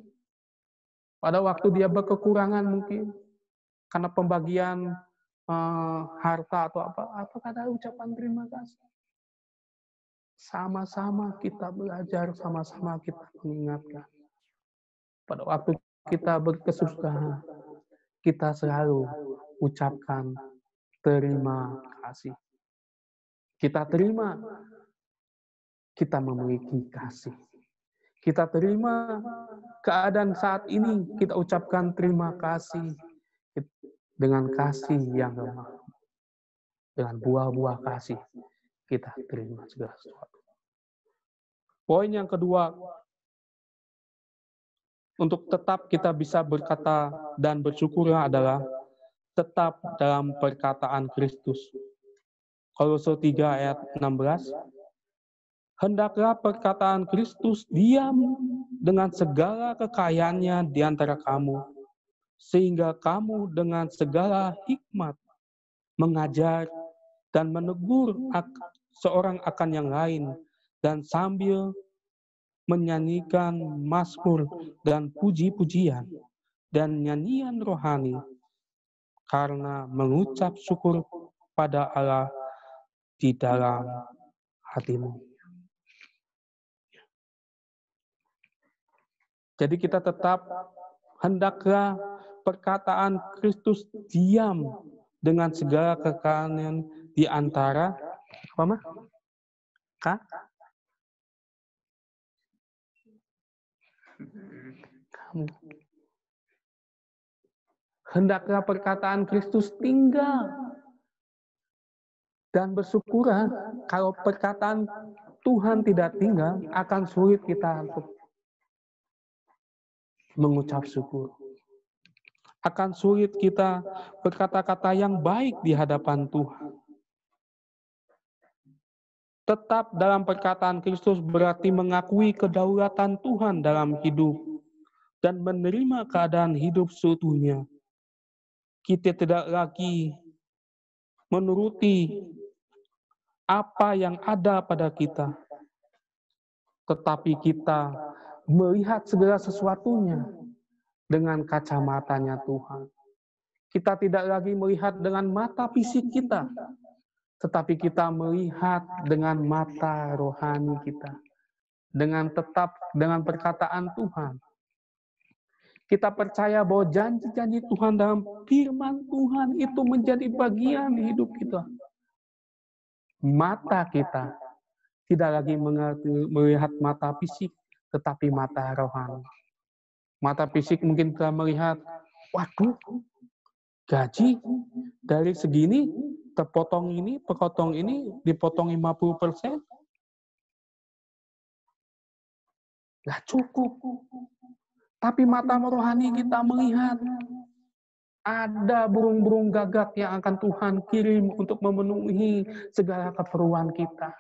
Pada waktu dia berkekurangan mungkin karena pembagian harta atau apakah ada ucapan terima kasih? Sama-sama kita belajar, sama-sama kita mengingatkan. Pada waktu kita berkesusahan, kita selalu ucapkan terima kasih. Kita terima, kita memiliki kasih. Kita terima keadaan saat ini, kita ucapkan terima kasih dengan kasih yang lemah. Dengan buah-buah kasih, kita terima segala sesuatu. Poin yang kedua, untuk tetap kita bisa berkata dan bersyukur adalah tetap dalam perkataan Kristus. Kolose 3 ayat 16, hendaklah perkataan Kristus diam dengan segala kekayaannya di antara kamu, sehingga kamu dengan segala hikmat mengajar dan menegur seorang akan yang lain, dan sambil menyanyikan mazmur dan puji-pujian dan nyanyian rohani, karena mengucap syukur pada Allah di dalam hatimu. Jadi kita tetap hendaklah perkataan Kristus diam dengan segala kekayaan di antara kamu. Hendaklah perkataan Kristus tinggal dan bersyukurlah. Kalau perkataan Tuhan tidak tinggal, akan sulit kita untuk mengucap syukur. Akan sulit kita berkata-kata yang baik di hadapan Tuhan. Tetap dalam perkataan Kristus berarti mengakui kedaulatan Tuhan dalam hidup dan menerima keadaan hidup seutuhnya. Kita tidak lagi menuruti apa yang ada pada kita, tetapi kita melihat segala sesuatunya dengan kacamatanya Tuhan. Kita tidak lagi melihat dengan mata fisik kita, tetapi kita melihat dengan mata rohani kita, dengan tetap dengan perkataan Tuhan. Kita percaya bahwa janji-janji Tuhan dalam firman Tuhan itu menjadi bagian di hidup kita. Mata kita tidak lagi melihat mata fisik, tetapi mata rohani. Mata fisik mungkin kita melihat, waduh, gaji dari segini, terpotong ini, potong ini, dipotong 50%. Nggak cukup. Tapi mata rohani kita melihat, ada burung-burung gagak yang akan Tuhan kirim untuk memenuhi segala keperluan kita.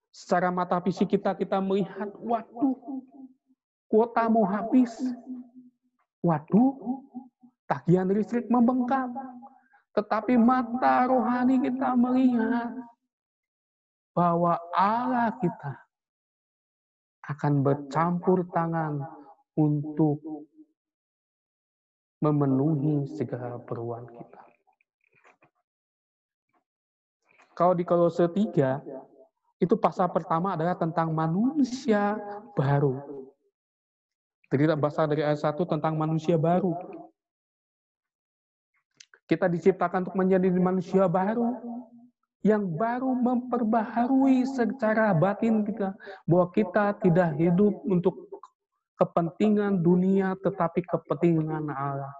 Secara mata fisik kita melihat, waduh, kuota mau habis. Waduh, tagihan listrik membengkak. Tetapi mata rohani kita melihat bahwa Allah kita akan bercampur tangan untuk memenuhi segala keperluan kita. Kalau di Kolose 3, itu pasal pertama adalah tentang manusia baru. Jadi bahasa dari ayat 1 tentang manusia baru. Kita diciptakan untuk menjadi manusia baru, yang baru memperbaharui secara batin kita, bahwa kita tidak hidup untuk kepentingan dunia, tetapi kepentingan Allah.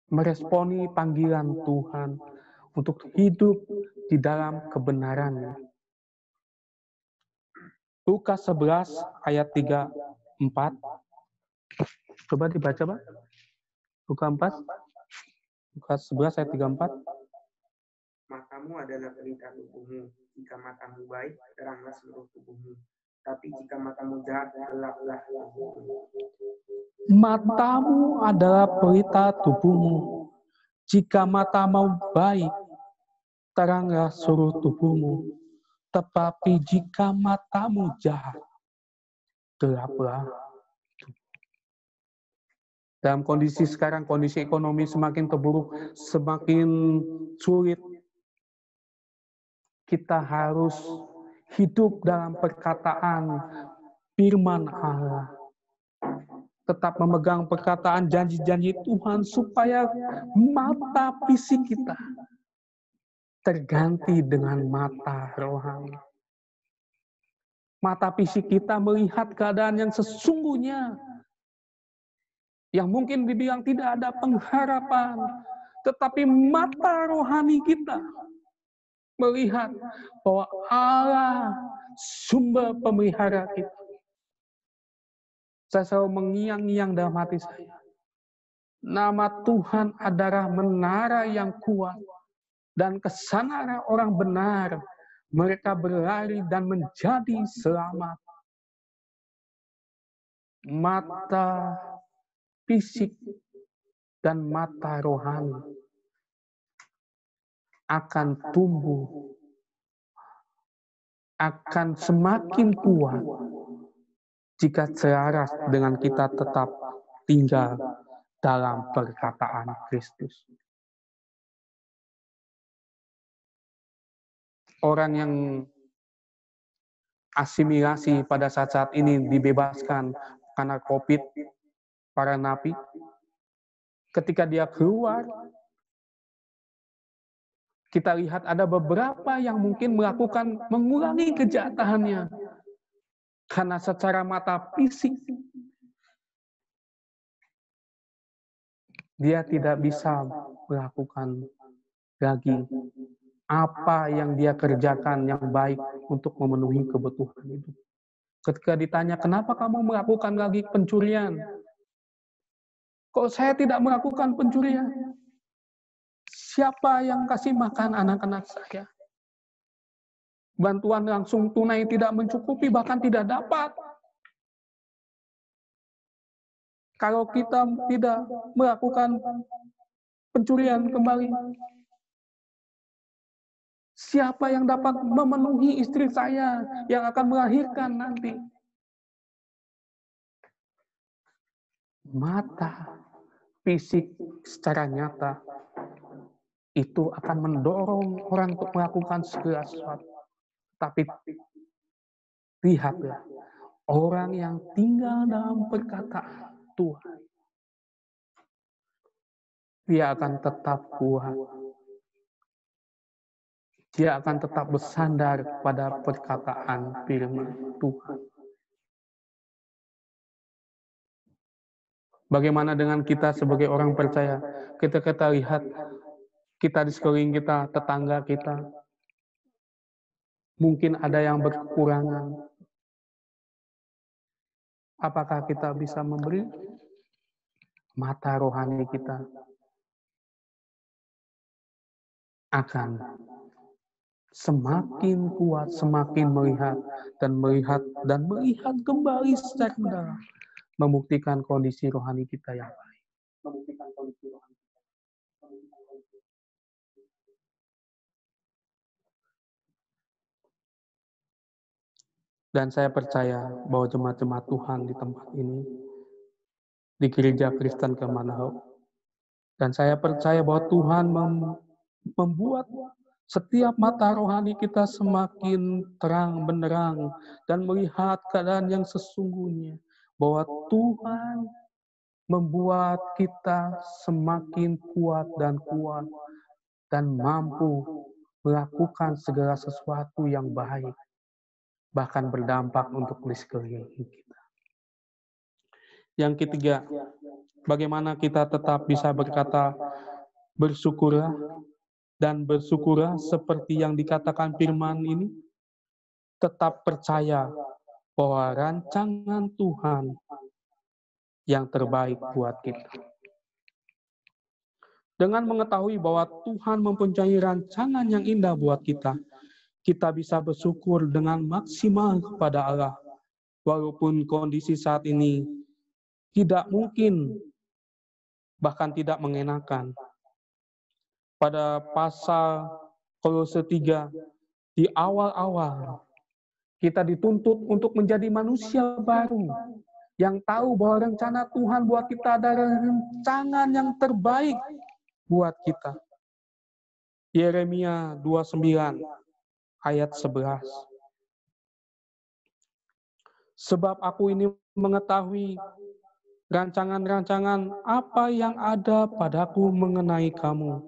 Meresponi panggilan Tuhan untuk hidup di dalam kebenaran. Lukas 11 ayat 34. Coba dibaca, Pak. Lukas 11 ayat 34. Matamu adalah pelita tubuhmu. Jika matamu baik, teranglah seluruh tubuhmu. Tapi jika matamu jahat, gelaplah tubuhmu. Matamu adalah pelita tubuhmu. Jika matamu baik, teranglah seluruh tubuhmu. Tetapi jika matamu jahat, gelaplah. Dalam kondisi sekarang, kondisi ekonomi semakin terburuk, semakin sulit, kita harus hidup dalam perkataan firman Allah. Tetap memegang perkataan janji-janji Tuhan supaya mata fisik kita terganti dengan mata rohani. Mata fisik kita melihat keadaan yang sesungguhnya, yang mungkin dibilang tidak ada pengharapan, tetapi mata rohani kita melihat bahwa Allah sumber pemelihara kita. Saya selalu mengiang-iang dalam hati saya. Nama Tuhan adalah menara yang kuat, dan kesana orang benar, mereka berlari dan menjadi selamat. Mata fisik dan mata rohani akan tumbuh, akan semakin kuat jika selaras dengan kita tetap tinggal dalam perkataan Kristus. Orang yang asimilasi pada saat-saat ini dibebaskan karena COVID, para napi, ketika dia keluar, kita lihat ada beberapa yang mungkin mengulangi kejahatannya. Karena secara mata fisik, dia tidak bisa melakukan lagi apa yang dia kerjakan yang baik untuk memenuhi kebutuhan itu. Ketika ditanya, kenapa kamu melakukan lagi pencurian? Kok saya tidak melakukan pencurian? Siapa yang kasih makan anak-anak saya? Bantuan langsung tunai tidak mencukupi, bahkan tidak dapat. Kalau kita tidak melakukan pencurian kembali, siapa yang dapat memenuhi istri saya yang akan melahirkan nanti? Mata fisik secara nyata itu akan mendorong orang untuk melakukan segala sesuatu. Tapi lihatlah, orang yang tinggal dalam perkataan Tuhan, dia akan tetap kuat. Dia akan tetap bersandar pada perkataan firman Tuhan. Bagaimana dengan kita sebagai orang percaya? Kita lihat, kita di sekeliling kita, tetangga kita, mungkin ada yang berkekurangan. Apakah kita bisa memberi? Mata rohani kita akan semakin kuat, semakin melihat kembali secara mendalam, membuktikan kondisi rohani kita yang baik. Dan saya percaya bahwa jemaat-jemaat Tuhan di tempat ini, di gereja Kristen Kemanahau, dan saya percaya bahwa Tuhan membuat setiap mata rohani kita semakin terang benderang dan melihat keadaan yang sesungguhnya, bahwa Tuhan membuat kita semakin kuat dan mampu melakukan segala sesuatu yang baik, bahkan berdampak untuk di sekeliling kita. Yang ketiga, bagaimana kita tetap bisa berkata bersyukurlah dan bersyukurlah seperti yang dikatakan firman ini, tetap percaya bahwa rancangan Tuhan yang terbaik buat kita. Dengan mengetahui bahwa Tuhan mempunyai rancangan yang indah buat kita, kita bisa bersyukur dengan maksimal kepada Allah. Walaupun kondisi saat ini tidak mungkin, bahkan tidak mengenakan. Pada pasal Kolose 3, di awal-awal, kita dituntut untuk menjadi manusia baru, yang tahu bahwa rencana Tuhan buat kita adalah rancangan yang terbaik buat kita. Yeremia 29, ayat 11. Sebab aku ini mengetahui rancangan-rancangan apa yang ada padaku mengenai kamu.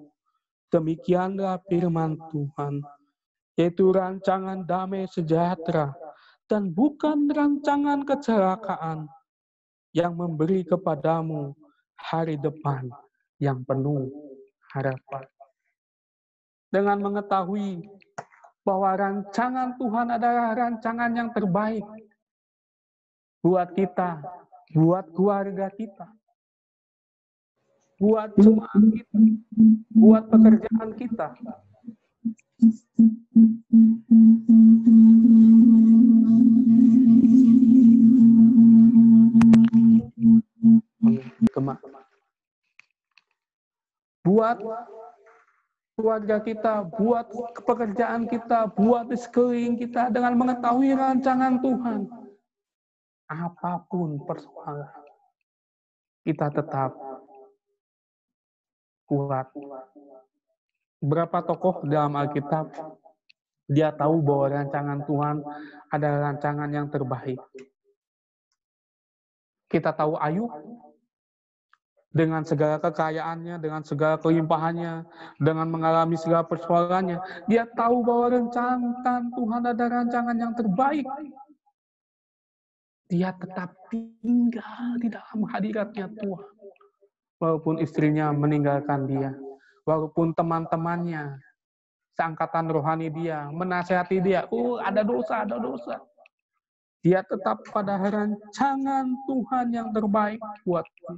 Demikianlah firman Tuhan, yaitu rancangan damai sejahtera dan bukan rancangan kecelakaan, yang memberi kepadamu hari depan yang penuh harapan. Dengan mengetahui bahwa rancangan Tuhan adalah rancangan yang terbaik buat kita, buat keluarga kita, buat jemaat kita, buat pekerjaan kita. Buat keluarga kita, buat pekerjaan kita, buat di sekeliling kita, dengan mengetahui rancangan Tuhan. Apapun persoalan, kita tetap kuat. Berapa tokoh dalam Alkitab, dia tahu bahwa rancangan Tuhan adalah rancangan yang terbaik. Kita tahu Ayub, dengan segala kekayaannya, dengan segala kelimpahannya, dengan mengalami segala persoalannya, dia tahu bahwa rancangan Tuhan adalah rancangan yang terbaik. Dia tetap tinggal di dalam hadiratnya Tuhan. Walaupun istrinya meninggalkan dia, walaupun teman-temannya, seangkatan rohani dia, menasihati dia, ada dosa, ada dosa. Dia tetap pada rancangan Tuhan yang terbaik buat kita.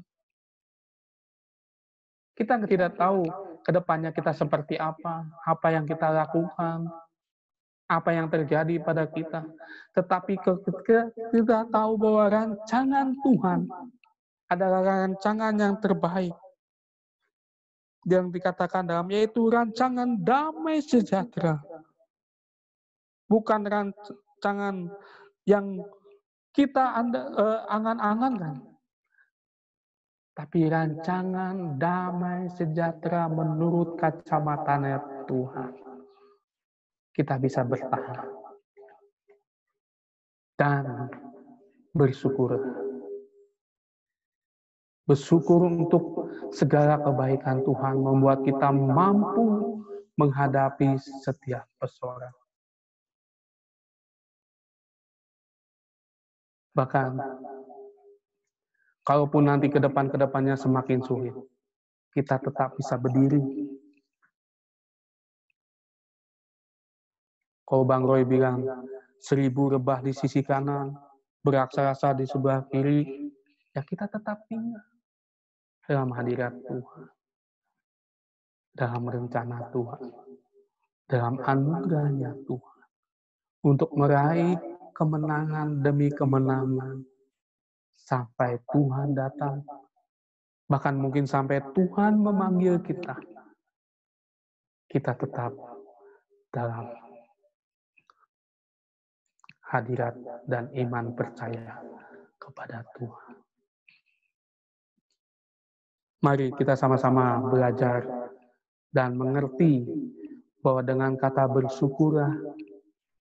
Kita tidak tahu ke depannya kita seperti apa yang kita lakukan, apa yang terjadi pada kita. Tetapi ketika kita tahu bahwa rancangan Tuhan adalah rancangan yang terbaik, yang dikatakan dalam, yaitu rancangan damai sejahtera. Bukan rancangan yang kita angan-angankan, tapi rancangan damai sejahtera menurut kacamata Tuhan. Kita bisa bertahan dan bersyukur. Bersyukur untuk segala kebaikan Tuhan membuat kita mampu menghadapi setiap persoalan. Bahkan, kalaupun nanti ke depannya semakin sulit, kita tetap bisa berdiri. Kalau Bang Roy bilang, 1000 rebah di sisi kanan, beraksasa di sebelah kiri, ya kita tetap tinggal dalam hadirat Tuhan, dalam rencana Tuhan, dalam anugerahnya Tuhan, untuk meraih kemenangan demi kemenangan, sampai Tuhan datang, bahkan mungkin sampai Tuhan memanggil kita, kita tetap dalam hadirat dan iman percaya kepada Tuhan. Mari kita sama-sama belajar dan mengerti bahwa dengan kata bersyukurlah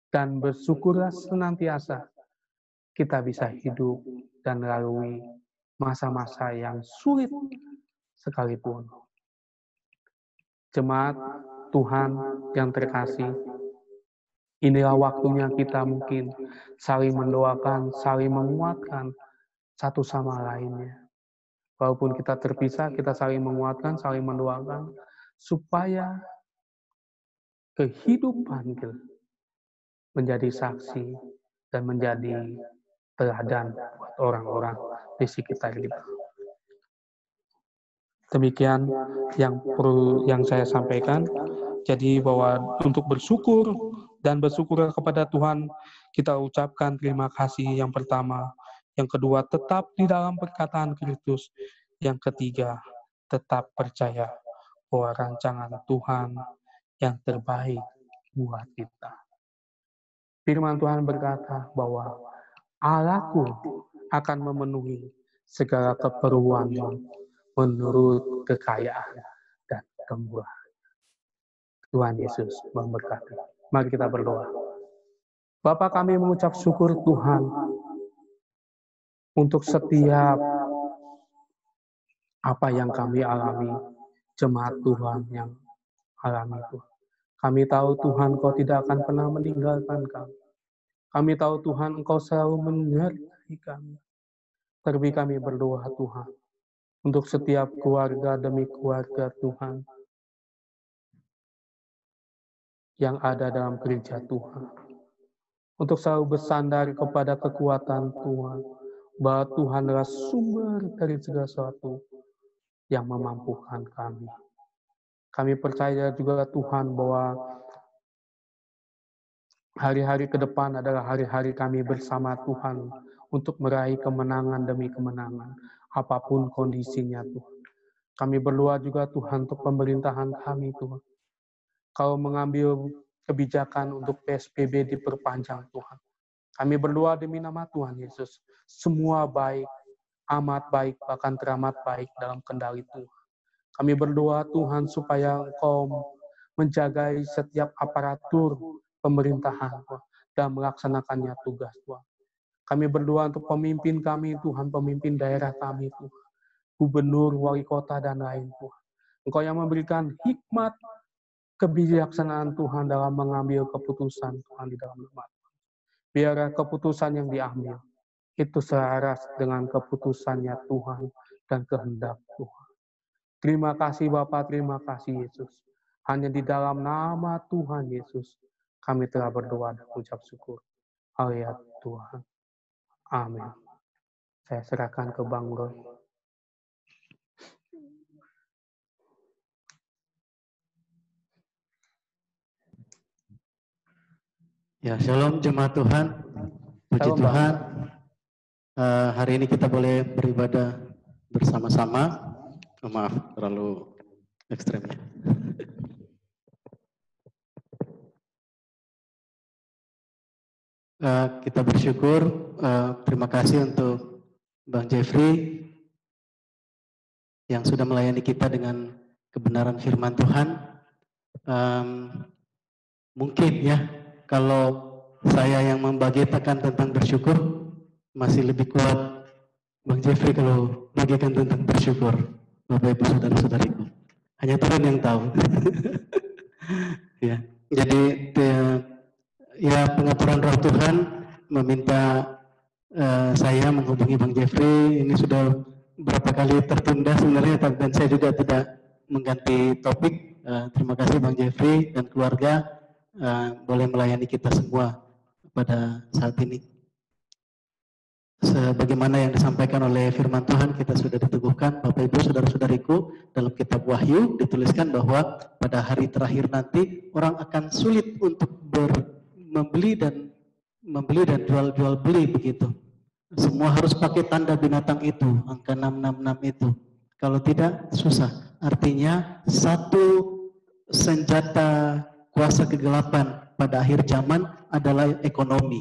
dan bersyukurlah senantiasa, kita bisa hidup dan melalui masa-masa yang sulit sekalipun. Jemaat Tuhan yang terkasih, inilah waktunya kita mungkin saling mendoakan, saling menguatkan, satu sama lainnya. Walaupun kita terpisah, kita saling menguatkan, saling mendoakan, supaya kehidupan kita menjadi saksi dan menjadi teladan buat orang-orang di sekitar kita. Demikian yang saya sampaikan. Jadi bahwa untuk bersyukur dan bersyukur kepada Tuhan, kita ucapkan terima kasih yang pertama. Yang kedua, tetap di dalam perkataan Kristus. Yang ketiga, tetap percaya bahwa rancangan Tuhan yang terbaik buat kita. Firman Tuhan berkata bahwa Allahku akan memenuhi segala keperluanmu menurut kekayaan dan kemurahan. Tuhan Yesus memberkati. Mari kita berdoa. Bapa, kami mengucap syukur Tuhan untuk setiap apa yang kami alami, jemaat Tuhan yang alami Tuhan. Kami tahu Tuhan Engkau tidak akan pernah meninggalkan kami. Kami tahu Tuhan Engkau selalu menyertai kami. Terlebih kami berdoa Tuhan untuk setiap keluarga demi keluarga Tuhan yang ada dalam gereja Tuhan. Untuk selalu bersandar kepada kekuatan Tuhan, bahwa Tuhan adalah sumber dari segala sesuatu yang memampukan kami. Kami percaya juga Tuhan bahwa hari-hari ke depan adalah hari-hari kami bersama Tuhan untuk meraih kemenangan demi kemenangan, apapun kondisinya Tuhan. Kami berdoa juga Tuhan untuk pemerintahan kami Tuhan. Kau mengambil kebijakan untuk PSBB diperpanjang Tuhan. Kami berdoa demi nama Tuhan Yesus. Semua baik, amat baik, bahkan teramat baik dalam kendali Tuhan. Kami berdoa Tuhan supaya Engkau menjaga setiap aparatur pemerintahan Tuhan dan melaksanakannya tugas Tuhan. Kami berdoa untuk pemimpin kami Tuhan, pemimpin daerah kami Tuhan. Gubernur, wali kota, dan lain Tuhan. Engkau yang memberikan hikmat kebijaksanaan Tuhan dalam mengambil keputusan Tuhan di dalam nama Tuhan. Biar keputusan yang diambil itu selaras dengan keputusannya Tuhan dan kehendak Tuhan. Terima kasih Bapa, terima kasih Yesus. Hanya di dalam nama Tuhan Yesus kami telah berdoa dan ucap syukur. Haleluya Tuhan. Amin. Saya serahkan ke Bang Roy. Ya, shalom jemaat Tuhan. Puji Shalom, Tuhan. Hari ini kita boleh beribadah bersama-sama. Oh, maaf, terlalu ekstremnya. Kita bersyukur, terima kasih untuk Bang Jeffrey yang sudah melayani kita dengan kebenaran firman Tuhan. Mungkin ya, kalau saya yang membagikan tentang bersyukur, masih lebih kuat Bang Jeffrey kalau bagikan tentang bersyukur. Bapak Ibu Saudara-saudariku, hanya Tuhan yang tahu. Ya, jadi ya pengaturan Roh Tuhan meminta saya menghubungi Bang Jeffrey. Ini sudah berapa kali tertunda sebenarnya, dan saya juga tidak mengganti topik. Terima kasih Bang Jeffrey dan keluarga boleh melayani kita semua pada saat ini. Sebagaimana yang disampaikan oleh firman Tuhan, kita sudah diteguhkan Bapak Ibu Saudara-saudariku, dalam kitab Wahyu dituliskan bahwa pada hari terakhir nanti orang akan sulit untuk membeli dan jual beli begitu. Semua harus pakai tanda binatang itu, angka 666 itu. Kalau tidak susah. Artinya satu senjata kuasa kegelapan pada akhir zaman adalah ekonomi.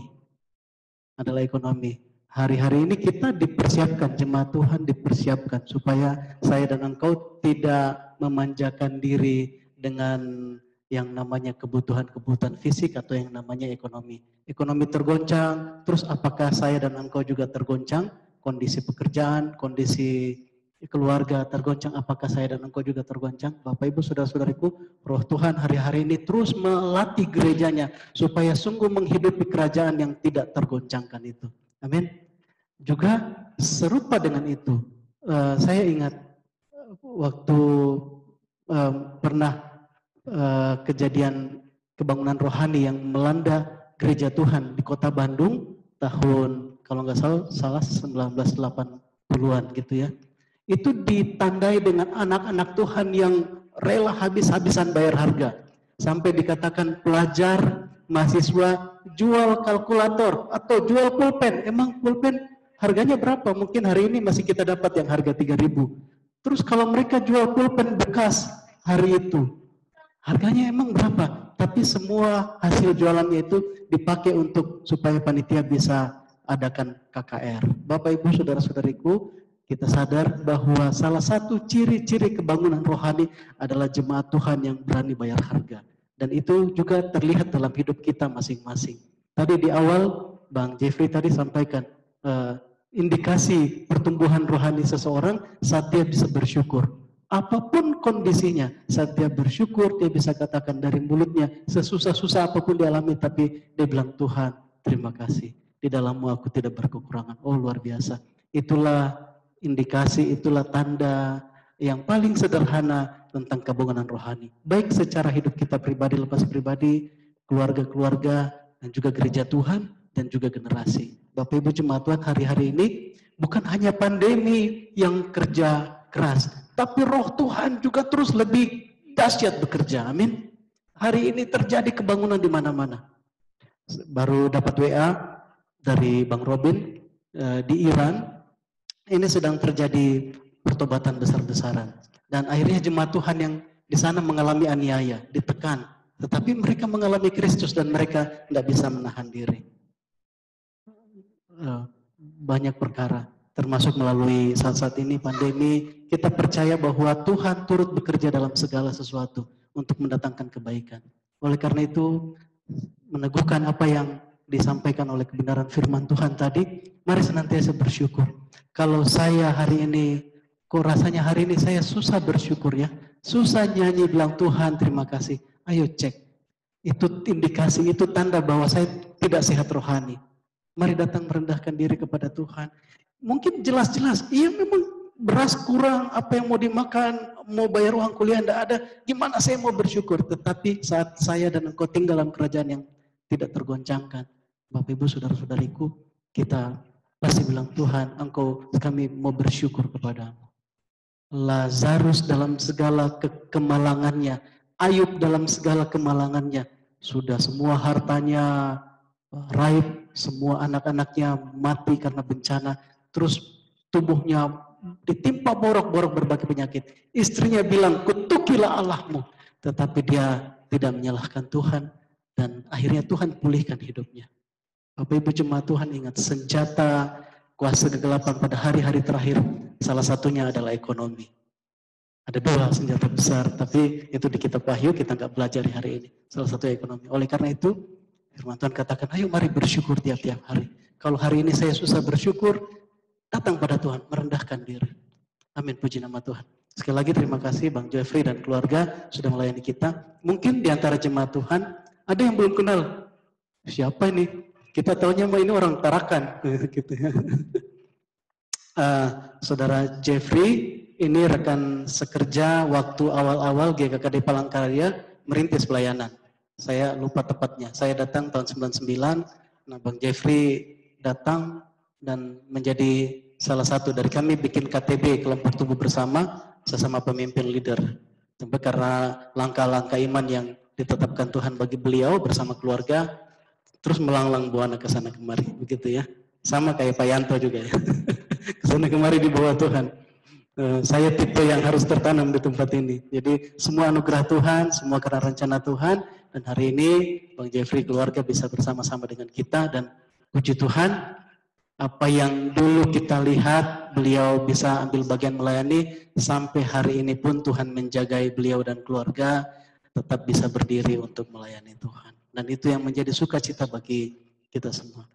Hari-hari ini kita dipersiapkan, jemaat Tuhan dipersiapkan supaya saya dan engkau tidak memanjakan diri dengan yang namanya kebutuhan fisik atau yang namanya ekonomi. Ekonomi tergoncang, terus apakah saya dan engkau juga tergoncang? Kondisi pekerjaan, kondisi keluarga tergoncang, apakah saya dan engkau juga tergoncang? Bapak Ibu Saudara-saudariku, Roh Tuhan hari-hari ini terus melatih gerejanya supaya sungguh menghidupi kerajaan yang tidak tergoncangkan itu. Amin. juga serupa dengan itu. Saya ingat waktu pernah kejadian kebangunan rohani yang melanda gereja Tuhan di kota Bandung tahun kalau nggak salah 1980-an gitu ya. Itu ditandai dengan anak-anak Tuhan yang rela habis-habisan bayar harga. Sampai dikatakan pelajar, mahasiswa jual kalkulator atau jual pulpen. Emang pulpen harganya berapa? Mungkin hari ini masih kita dapat yang harga 3.000. Terus kalau mereka jual pulpen bekas hari itu, harganya emang berapa? Tapi semua hasil jualannya itu dipakai untuk supaya panitia bisa adakan KKR. Bapak Ibu saudara-saudariku, kita sadar bahwa salah satu ciri-ciri kebangunan rohani adalah jemaat Tuhan yang berani bayar harga. Dan itu juga terlihat dalam hidup kita masing-masing. Tadi di awal Bang Jeffrey tadi sampaikan indikasi pertumbuhan rohani seseorang saat dia bisa bersyukur. Apapun kondisinya, saat dia bersyukur, dia bisa katakan dari mulutnya, sesusah-susah apapun dialami, tapi dia bilang, Tuhan, terima kasih. Di dalammu aku tidak berkekurangan. Oh, luar biasa. Itulah indikasi, itulah tanda yang paling sederhana tentang kebangunan rohani. Baik secara hidup kita pribadi, lepas pribadi, keluarga-keluarga, dan juga gereja Tuhan, dan juga generasi. Bapak Ibu jemaat Tuhan, hari-hari ini bukan hanya pandemi yang kerja keras, tapi roh Tuhan juga terus lebih dahsyat bekerja. Amin. Hari ini terjadi kebangunan di mana-mana. Baru dapat WA dari Bang Robin di Iran. Ini sedang terjadi pertobatan besar-besaran. Dan akhirnya jemaat Tuhan yang di sana mengalami aniaya, ditekan. Tetapi mereka mengalami Kristus dan mereka tidak bisa menahan diri. Banyak perkara, termasuk melalui saat-saat ini pandemi, kita percaya bahwa Tuhan turut bekerja dalam segala sesuatu untuk mendatangkan kebaikan. Oleh karena itu, meneguhkan apa yang disampaikan oleh kebenaran firman Tuhan tadi, mari senantiasa bersyukur. Kalau saya hari ini, kok rasanya hari ini saya susah bersyukur ya, susah nyanyi bilang Tuhan terima kasih, ayo cek. Itu indikasi, itu tanda bahwa saya tidak sehat rohani. Mari datang merendahkan diri kepada Tuhan. Mungkin jelas-jelas, iya memang beras kurang, apa yang mau dimakan, mau bayar uang kuliah tidak ada, gimana saya mau bersyukur. Tetapi saat saya dan engkau tinggal dalam kerajaan yang tidak tergoncangkan, Bapak Ibu saudara-saudariku, kita pasti bilang Tuhan, kami mau bersyukur kepadamu. Lazarus dalam segala kemalangannya, Ayub dalam segala kemalangannya, sudah semua hartanya raib, semua anak-anaknya mati karena bencana, terus tubuhnya ditimpa borok-borok berbagai penyakit. Istrinya bilang, kutukilah Allahmu, tetapi dia tidak menyalahkan Tuhan, dan akhirnya Tuhan pulihkan hidupnya. Bapak Ibu jemaat Tuhan, ingat, senjata kuasa kegelapan pada hari-hari terakhir, salah satunya adalah ekonomi. Ada dua senjata besar, tapi itu di kitab Wahyu kita nggak belajar hari ini. Salah satu ekonomi. Oleh karena itu, firman Tuhan katakan, ayo mari bersyukur tiap-tiap hari. Kalau hari ini saya susah bersyukur, datang pada Tuhan, merendahkan diri. Amin, puji nama Tuhan. Sekali lagi terima kasih Bang Jeffrey dan keluarga sudah melayani kita. Mungkin di antara jemaat Tuhan, ada yang belum kenal. Siapa ini? Kita tahunya ini orang Tarakan. Gitu ya. Saudara Jeffrey, ini rekan sekerja waktu awal-awal GKKD Palangkaraya merintis pelayanan. Saya lupa tepatnya, saya datang tahun 99, nah Bang Jeffrey datang dan menjadi salah satu dari kami bikin KTB, kelompok tubuh bersama, sesama pemimpin leader. Tapi karena langkah-langkah iman yang ditetapkan Tuhan bagi beliau bersama keluarga, terus melanglang buana ke sana kemari, begitu ya. Sama kayak Pak Yanto juga ya, ke sana kemari di bawah Tuhan. Saya tipe yang harus tertanam di tempat ini. Jadi semua anugerah Tuhan, semua karena rencana Tuhan. Dan hari ini Bang Jeffrey keluarga bisa bersama-sama dengan kita. Dan puji Tuhan, apa yang dulu kita lihat beliau bisa ambil bagian melayani, sampai hari ini pun Tuhan menjagai beliau dan keluarga tetap bisa berdiri untuk melayani Tuhan. Dan itu yang menjadi sukacita bagi kita semua.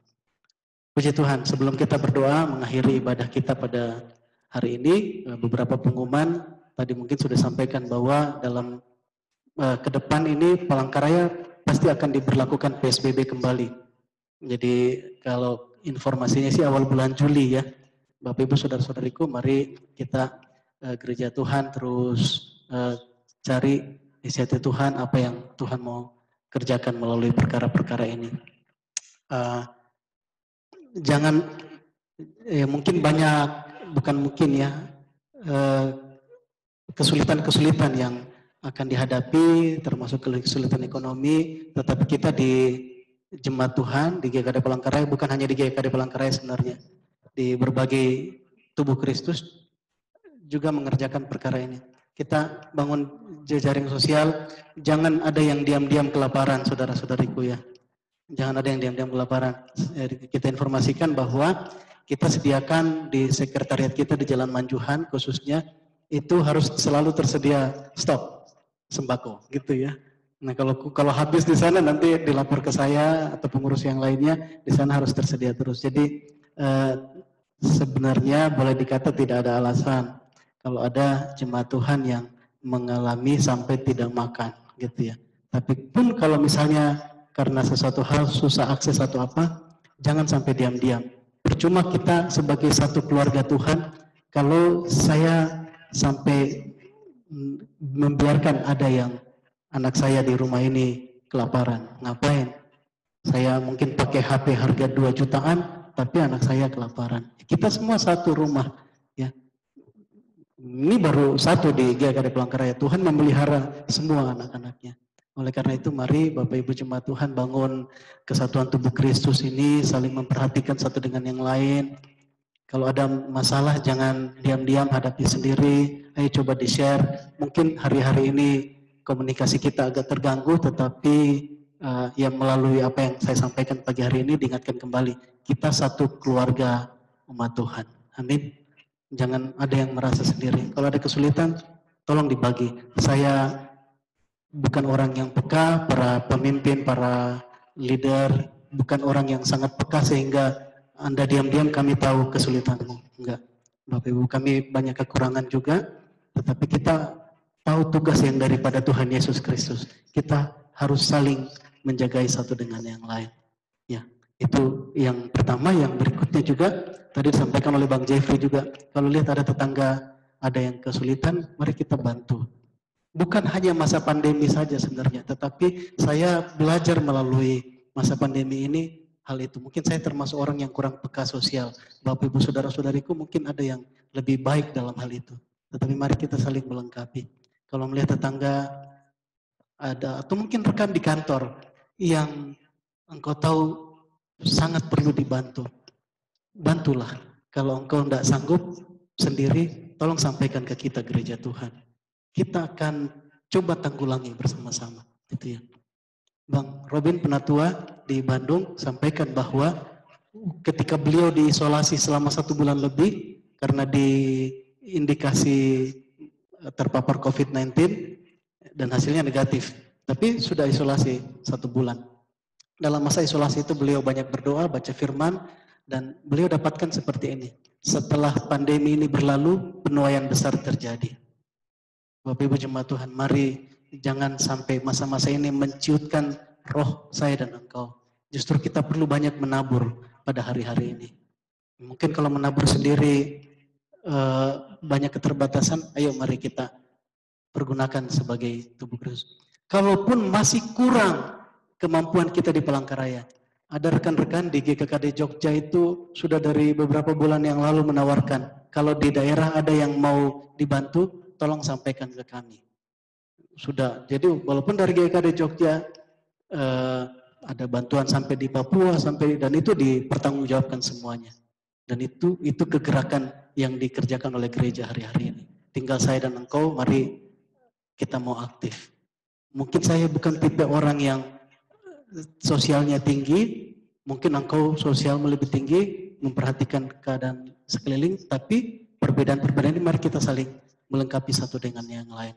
Puji Tuhan, sebelum kita berdoa mengakhiri ibadah kita pada hari ini, beberapa pengumuman tadi mungkin sudah sampaikan bahwa dalam ke depan ini Palangkaraya pasti akan diberlakukan PSBB kembali. Jadi kalau informasinya sih awal bulan Juli ya. Bapak Ibu saudara-saudariku, mari kita gereja Tuhan terus cari isi hati Tuhan, apa yang Tuhan mau kerjakan melalui perkara-perkara ini. Jangan mungkin banyak, bukan mungkin ya, kesulitan-kesulitan yang akan dihadapi, termasuk kesulitan ekonomi, tetapi kita di Jemaat Tuhan, di GKD Palangkaraya, bukan hanya di GKD Palangkaraya sebenarnya, di berbagai tubuh Kristus juga mengerjakan perkara ini. Kita bangun jejaring sosial, jangan ada yang diam-diam kelaparan, saudara-saudariku ya. Jangan ada yang diam-diam kelaparan. Kita informasikan bahwa kita sediakan di sekretariat kita di Jalan Manjuhan khususnya, itu harus selalu tersedia stok sembako gitu ya. Nah kalau habis di sana nanti dilapor ke saya atau pengurus yang lainnya, di sana harus tersedia terus. Jadi sebenarnya boleh dikata tidak ada alasan kalau ada jemaat Tuhan yang mengalami sampai tidak makan gitu ya. Tapi pun kalau misalnya karena sesuatu hal susah akses atau apa, jangan sampai diam-diam. Percuma kita sebagai satu keluarga Tuhan, kalau saya sampai membiarkan ada yang anak saya di rumah ini kelaparan, ngapain? Saya mungkin pakai HP harga 2 jutaan, tapi anak saya kelaparan. Kita semua satu rumah, ya. Ini baru satu di GKD Palangkaraya. Tuhan memelihara semua anak-anaknya. Oleh karena itu, mari Bapak Ibu Jemaat Tuhan bangun kesatuan tubuh Kristus ini, saling memperhatikan satu dengan yang lain. Kalau ada masalah jangan diam-diam hadapi sendiri. Ayo coba di-share. Mungkin hari-hari ini komunikasi kita agak terganggu, tetapi yang melalui apa yang saya sampaikan pagi hari ini diingatkan kembali. Kita satu keluarga umat Tuhan. Amin. Jangan ada yang merasa sendiri. Kalau ada kesulitan, tolong dibagi. Saya bukan orang yang peka, para pemimpin, para leader, bukan orang yang sangat peka sehingga Anda diam-diam kami tahu kesulitanmu. Enggak. Bapak Ibu, kami banyak kekurangan juga, tetapi kita tahu tugas yang daripada Tuhan Yesus Kristus. Kita harus saling menjagai satu dengan yang lain. Ya, itu yang pertama. Yang berikutnya juga tadi disampaikan oleh Bang Jeffrey juga. Kalau lihat ada tetangga ada yang kesulitan, mari kita bantu. Bukan hanya masa pandemi saja sebenarnya, tetapi saya belajar melalui masa pandemi ini hal itu. Mungkin saya termasuk orang yang kurang peka sosial. Bapak Ibu saudara-saudariku mungkin ada yang lebih baik dalam hal itu. Tetapi mari kita saling melengkapi. Kalau melihat tetangga ada, atau mungkin rekan di kantor yang engkau tahu sangat perlu dibantu, bantulah. Kalau engkau tidak sanggup sendiri, tolong sampaikan ke kita gereja Tuhan. Kita akan coba tanggulangi bersama-sama. Gitu ya. Bang Robin Penatua di Bandung sampaikan bahwa ketika beliau diisolasi selama 1 bulan lebih karena diindikasi terpapar COVID-19 dan hasilnya negatif. Tapi sudah isolasi 1 bulan. Dalam masa isolasi itu beliau banyak berdoa, baca firman, dan beliau dapatkan seperti ini. Setelah pandemi ini berlalu, penuaian besar terjadi. Bapak Ibu Jemaat Tuhan, mari jangan sampai masa-masa ini menciutkan roh saya dan engkau. Justru kita perlu banyak menabur pada hari-hari ini. Mungkin kalau menabur sendiri banyak keterbatasan, ayo mari kita pergunakan sebagai tubuh Kristus. Kalaupun masih kurang kemampuan kita di Palangkaraya, ada rekan-rekan di GKKD Jogja itu sudah dari beberapa bulan yang lalu menawarkan, kalau di daerah ada yang mau dibantu, tolong sampaikan ke kami. Sudah, jadi walaupun dari GKD Jogja ada bantuan sampai di Papua, dan itu dipertanggungjawabkan semuanya. Dan itu kegerakan yang dikerjakan oleh gereja hari-hari ini. Tinggal saya dan engkau, mari kita mau aktif. Mungkin saya bukan tipe orang yang sosialnya tinggi, mungkin engkau sosialmu lebih tinggi, memperhatikan keadaan sekeliling, tapi perbedaan-perbedaan ini mari kita saling melengkapi satu dengan yang lain.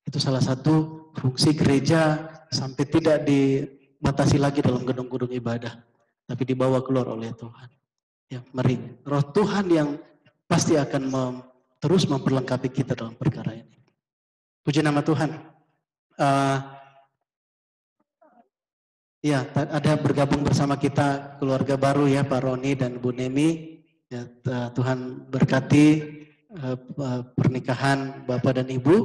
Itu salah satu fungsi gereja sampai tidak dibatasi lagi dalam gedung-gedung ibadah, tapi dibawa keluar oleh Tuhan. Ya, mari Roh Tuhan yang pasti akan terus memperlengkapi kita dalam perkara ini. Puji nama Tuhan. Ya, ada bergabung bersama kita keluarga baru ya, Pak Roni dan Bu Nemi. Ya, Tuhan berkati pernikahan Bapak dan Ibu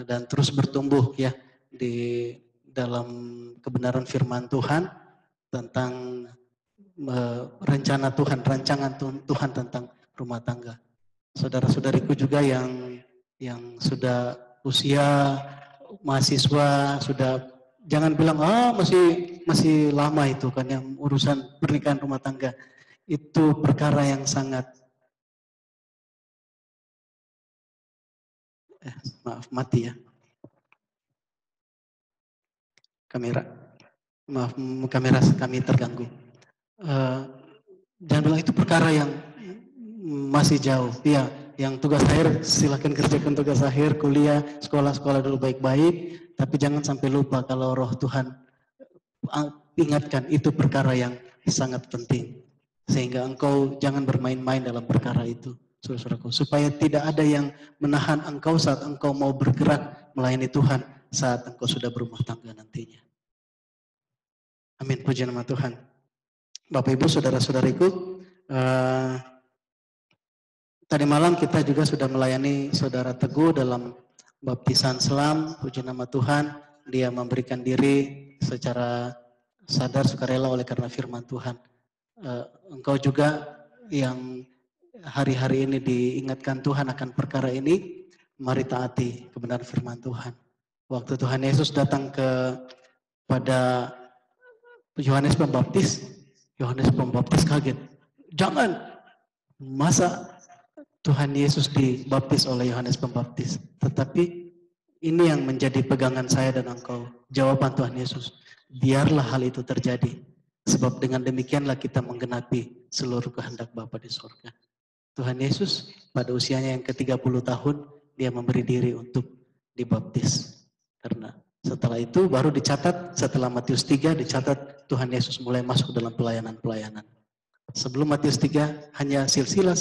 dan terus bertumbuh ya di dalam kebenaran firman Tuhan tentang rencana Tuhan, rancangan Tuhan tentang rumah tangga. Saudara-saudariku juga yang sudah usia mahasiswa, sudah jangan bilang masih lama itu kan yang urusan pernikahan rumah tangga. Itu perkara yang sangat maaf mati ya. Kamera kami terganggu. Jangan bilang itu perkara yang masih jauh. Ya, yang tugas akhir silakan kerjakan tugas akhir, kuliah, sekolah dulu baik-baik, tapi jangan sampai lupa kalau roh Tuhan ingatkan itu perkara yang sangat penting. Sehingga engkau jangan bermain-main dalam perkara itu, saudaraku, supaya tidak ada yang menahan engkau saat engkau mau bergerak melayani Tuhan saat engkau sudah berumah tangga nantinya. Amin, puji nama Tuhan. Bapak Ibu, saudara-saudariku, tadi malam kita juga sudah melayani Saudara Teguh dalam baptisan selam, puji nama Tuhan. Dia memberikan diri secara sadar sukarela oleh karena firman Tuhan. Engkau juga yang hari-hari ini diingatkan Tuhan akan perkara ini, mari taati kebenaran firman Tuhan. Waktu Tuhan Yesus datang pada Yohanes Pembaptis kaget. Jangan, masa Tuhan Yesus dibaptis oleh Yohanes Pembaptis? Tetapi ini yang menjadi pegangan saya dan engkau. Jawaban Tuhan Yesus, biarlah hal itu terjadi. Sebab dengan demikianlah kita menggenapi seluruh kehendak Bapa di surga. Tuhan Yesus pada usianya yang ke-30 tahun, dia memberi diri untuk dibaptis. Karena setelah itu baru dicatat, setelah Matius 3 dicatat Tuhan Yesus mulai masuk dalam pelayanan-pelayanan. Sebelum Matius 3 hanya silsilah,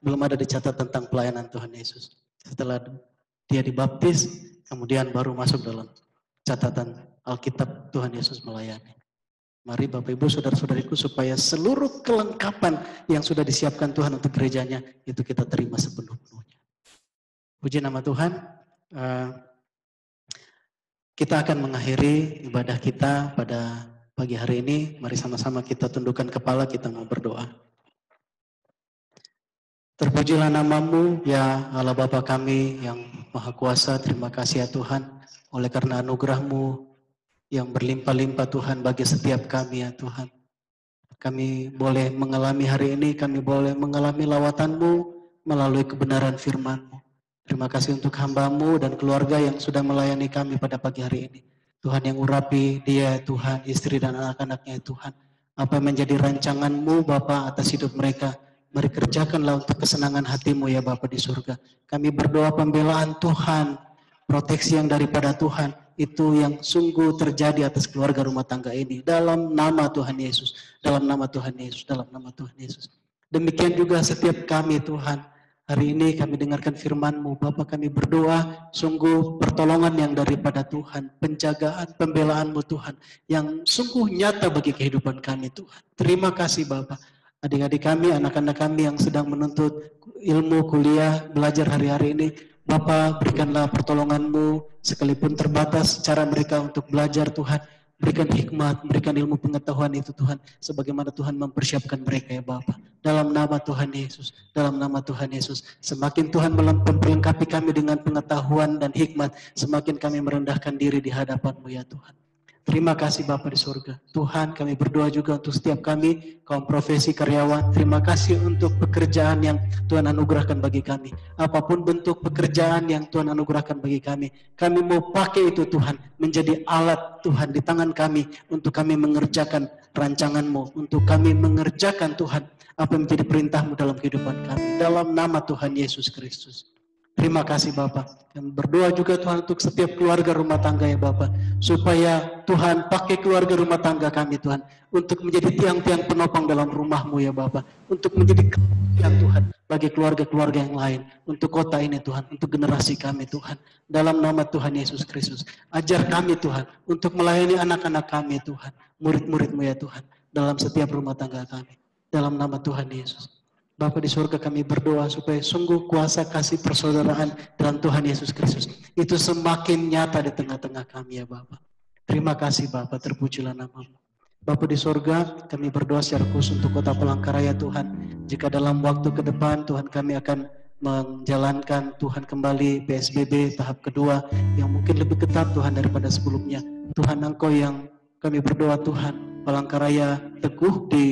belum ada dicatat tentang pelayanan Tuhan Yesus. Setelah dia dibaptis, kemudian baru masuk dalam catatan Alkitab Tuhan Yesus melayani. Mari Bapak Ibu, saudara-saudariku, supaya seluruh kelengkapan yang sudah disiapkan Tuhan untuk gerejanya, itu kita terima sepenuh-penuhnya. Puji nama Tuhan. Kita akan mengakhiri ibadah kita pada pagi hari ini. Mari sama-sama kita tundukkan kepala, kita mau berdoa. Terpujilah nama-Mu ya Allah Bapa kami yang Maha Kuasa. Terima kasih ya Tuhan, oleh karena anugerah-Mu yang berlimpah-limpah Tuhan bagi setiap kami ya Tuhan. Kami boleh mengalami hari ini, kami boleh mengalami lawatan-Mu melalui kebenaran firman-Mu. Terima kasih untuk hamba-Mu dan keluarga yang sudah melayani kami pada pagi hari ini. Tuhan yang urapi dia Tuhan, istri dan anak-anaknya Tuhan. Apa yang menjadi rancangan-Mu Bapa atas hidup mereka, mari kerjakanlah untuk kesenangan hati-Mu ya Bapa di surga. Kami berdoa pembelaan Tuhan, proteksi yang daripada Tuhan, itu yang sungguh terjadi atas keluarga rumah tangga ini. Dalam nama Tuhan Yesus, dalam nama Tuhan Yesus, dalam nama Tuhan Yesus. Demikian juga setiap kami Tuhan. Hari ini kami dengarkan firman-Mu, Bapa kami berdoa, sungguh pertolongan yang daripada Tuhan, penjagaan, pembelaan-Mu Tuhan, yang sungguh nyata bagi kehidupan kami Tuhan. Terima kasih Bapa. Adik-adik kami, anak-anak kami yang sedang menuntut ilmu, kuliah, belajar hari-hari ini, Bapa berikanlah pertolongan-Mu, sekalipun terbatas cara mereka untuk belajar Tuhan. Berikan hikmat, berikan ilmu pengetahuan itu Tuhan, sebagaimana Tuhan mempersiapkan mereka ya Bapa. Dalam nama Tuhan Yesus, dalam nama Tuhan Yesus. Semakin Tuhan melengkapi kami dengan pengetahuan dan hikmat, semakin kami merendahkan diri di hadapan-Mu ya Tuhan. Terima kasih Bapa di surga. Tuhan, kami berdoa juga untuk setiap kami, kaum profesi karyawan. Terima kasih untuk pekerjaan yang Tuhan anugerahkan bagi kami. Apapun bentuk pekerjaan yang Tuhan anugerahkan bagi kami, kami mau pakai itu Tuhan, menjadi alat Tuhan di tangan kami, untuk kami mengerjakan rancangan-Mu, untuk kami mengerjakan Tuhan, apa yang menjadi perintah-Mu dalam kehidupan kami. Dalam nama Tuhan Yesus Kristus. Terima kasih Bapak. Kami berdoa juga Tuhan untuk setiap keluarga rumah tangga ya Bapak. Supaya Tuhan pakai keluarga rumah tangga kami Tuhan. Untuk menjadi tiang-tiang penopang dalam rumah-Mu ya Bapak. Untuk menjadi kebaikan Tuhan bagi keluarga-keluarga yang lain. Untuk kota ini Tuhan. Untuk generasi kami Tuhan. Dalam nama Tuhan Yesus Kristus. Ajar kami Tuhan. Untuk melayani anak-anak kami Tuhan. Murid-murid-Mu ya Tuhan. Dalam setiap rumah tangga kami. Dalam nama Tuhan Yesus. Bapa di surga kami berdoa supaya sungguh kuasa kasih persaudaraan dalam Tuhan Yesus Kristus itu semakin nyata di tengah-tengah kami ya Bapa. Terima kasih Bapa, terpujilah nama-Mu. Bapa di surga kami berdoa secara khusus untuk Kota Palangkaraya Tuhan. Jika dalam waktu ke depan Tuhan kami akan menjalankan Tuhan kembali PSBB tahap kedua yang mungkin lebih ketat Tuhan daripada sebelumnya. Tuhan Engkau yang kami berdoa Tuhan Palangkaraya teguh di